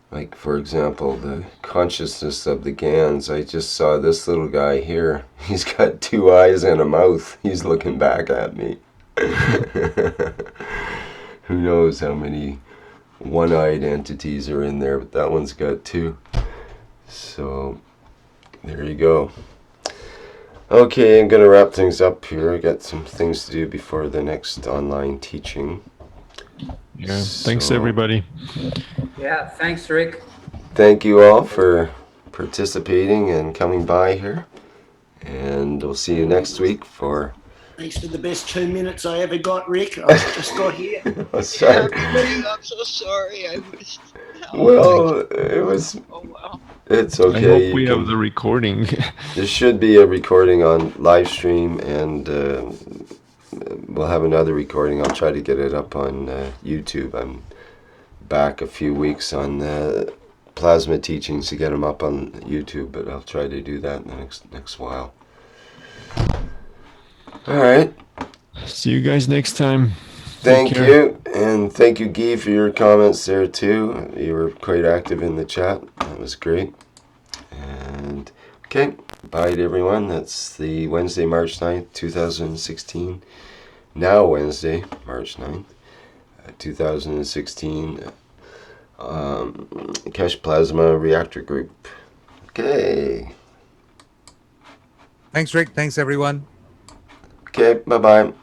Like, for example, the consciousness of the GANs. I just saw this little guy here. He's got 2 eyes and a mouth. He's looking back at me. Who knows how many one-eyed entities are in there, but that one's got 2. So, there you go. Okay, I'm going to wrap things up here. I got some things to do before the next online teaching. Yeah, thanks everybody. Yeah, thanks, Rick. Thank you all for participating and coming by here. And we'll see you next week for... Thanks for the best 2 minutes I ever got, Rick. I just got here. Oh, sorry. Everybody, I'm so sorry. I missed. Well, it was... Oh, wow. It's I okay. hope we have the recording. There should be a recording on live stream, and we'll have another recording. I'll try to get it up on YouTube. I'm back a few weeks on the plasma teachings to get them up on YouTube, but I'll try to do that in the next while. All right. See you guys next time. Thank you, and thank you, Guy, for your comments there too. You were quite active in the chat. That was great. And okay, bye to everyone. That's the Wednesday, March 9th, 2016. Now Wednesday, March 9th, 2016. Keshe Plasma Reactor Group. Okay. Thanks, Rick. Thanks, everyone. Okay, bye-bye.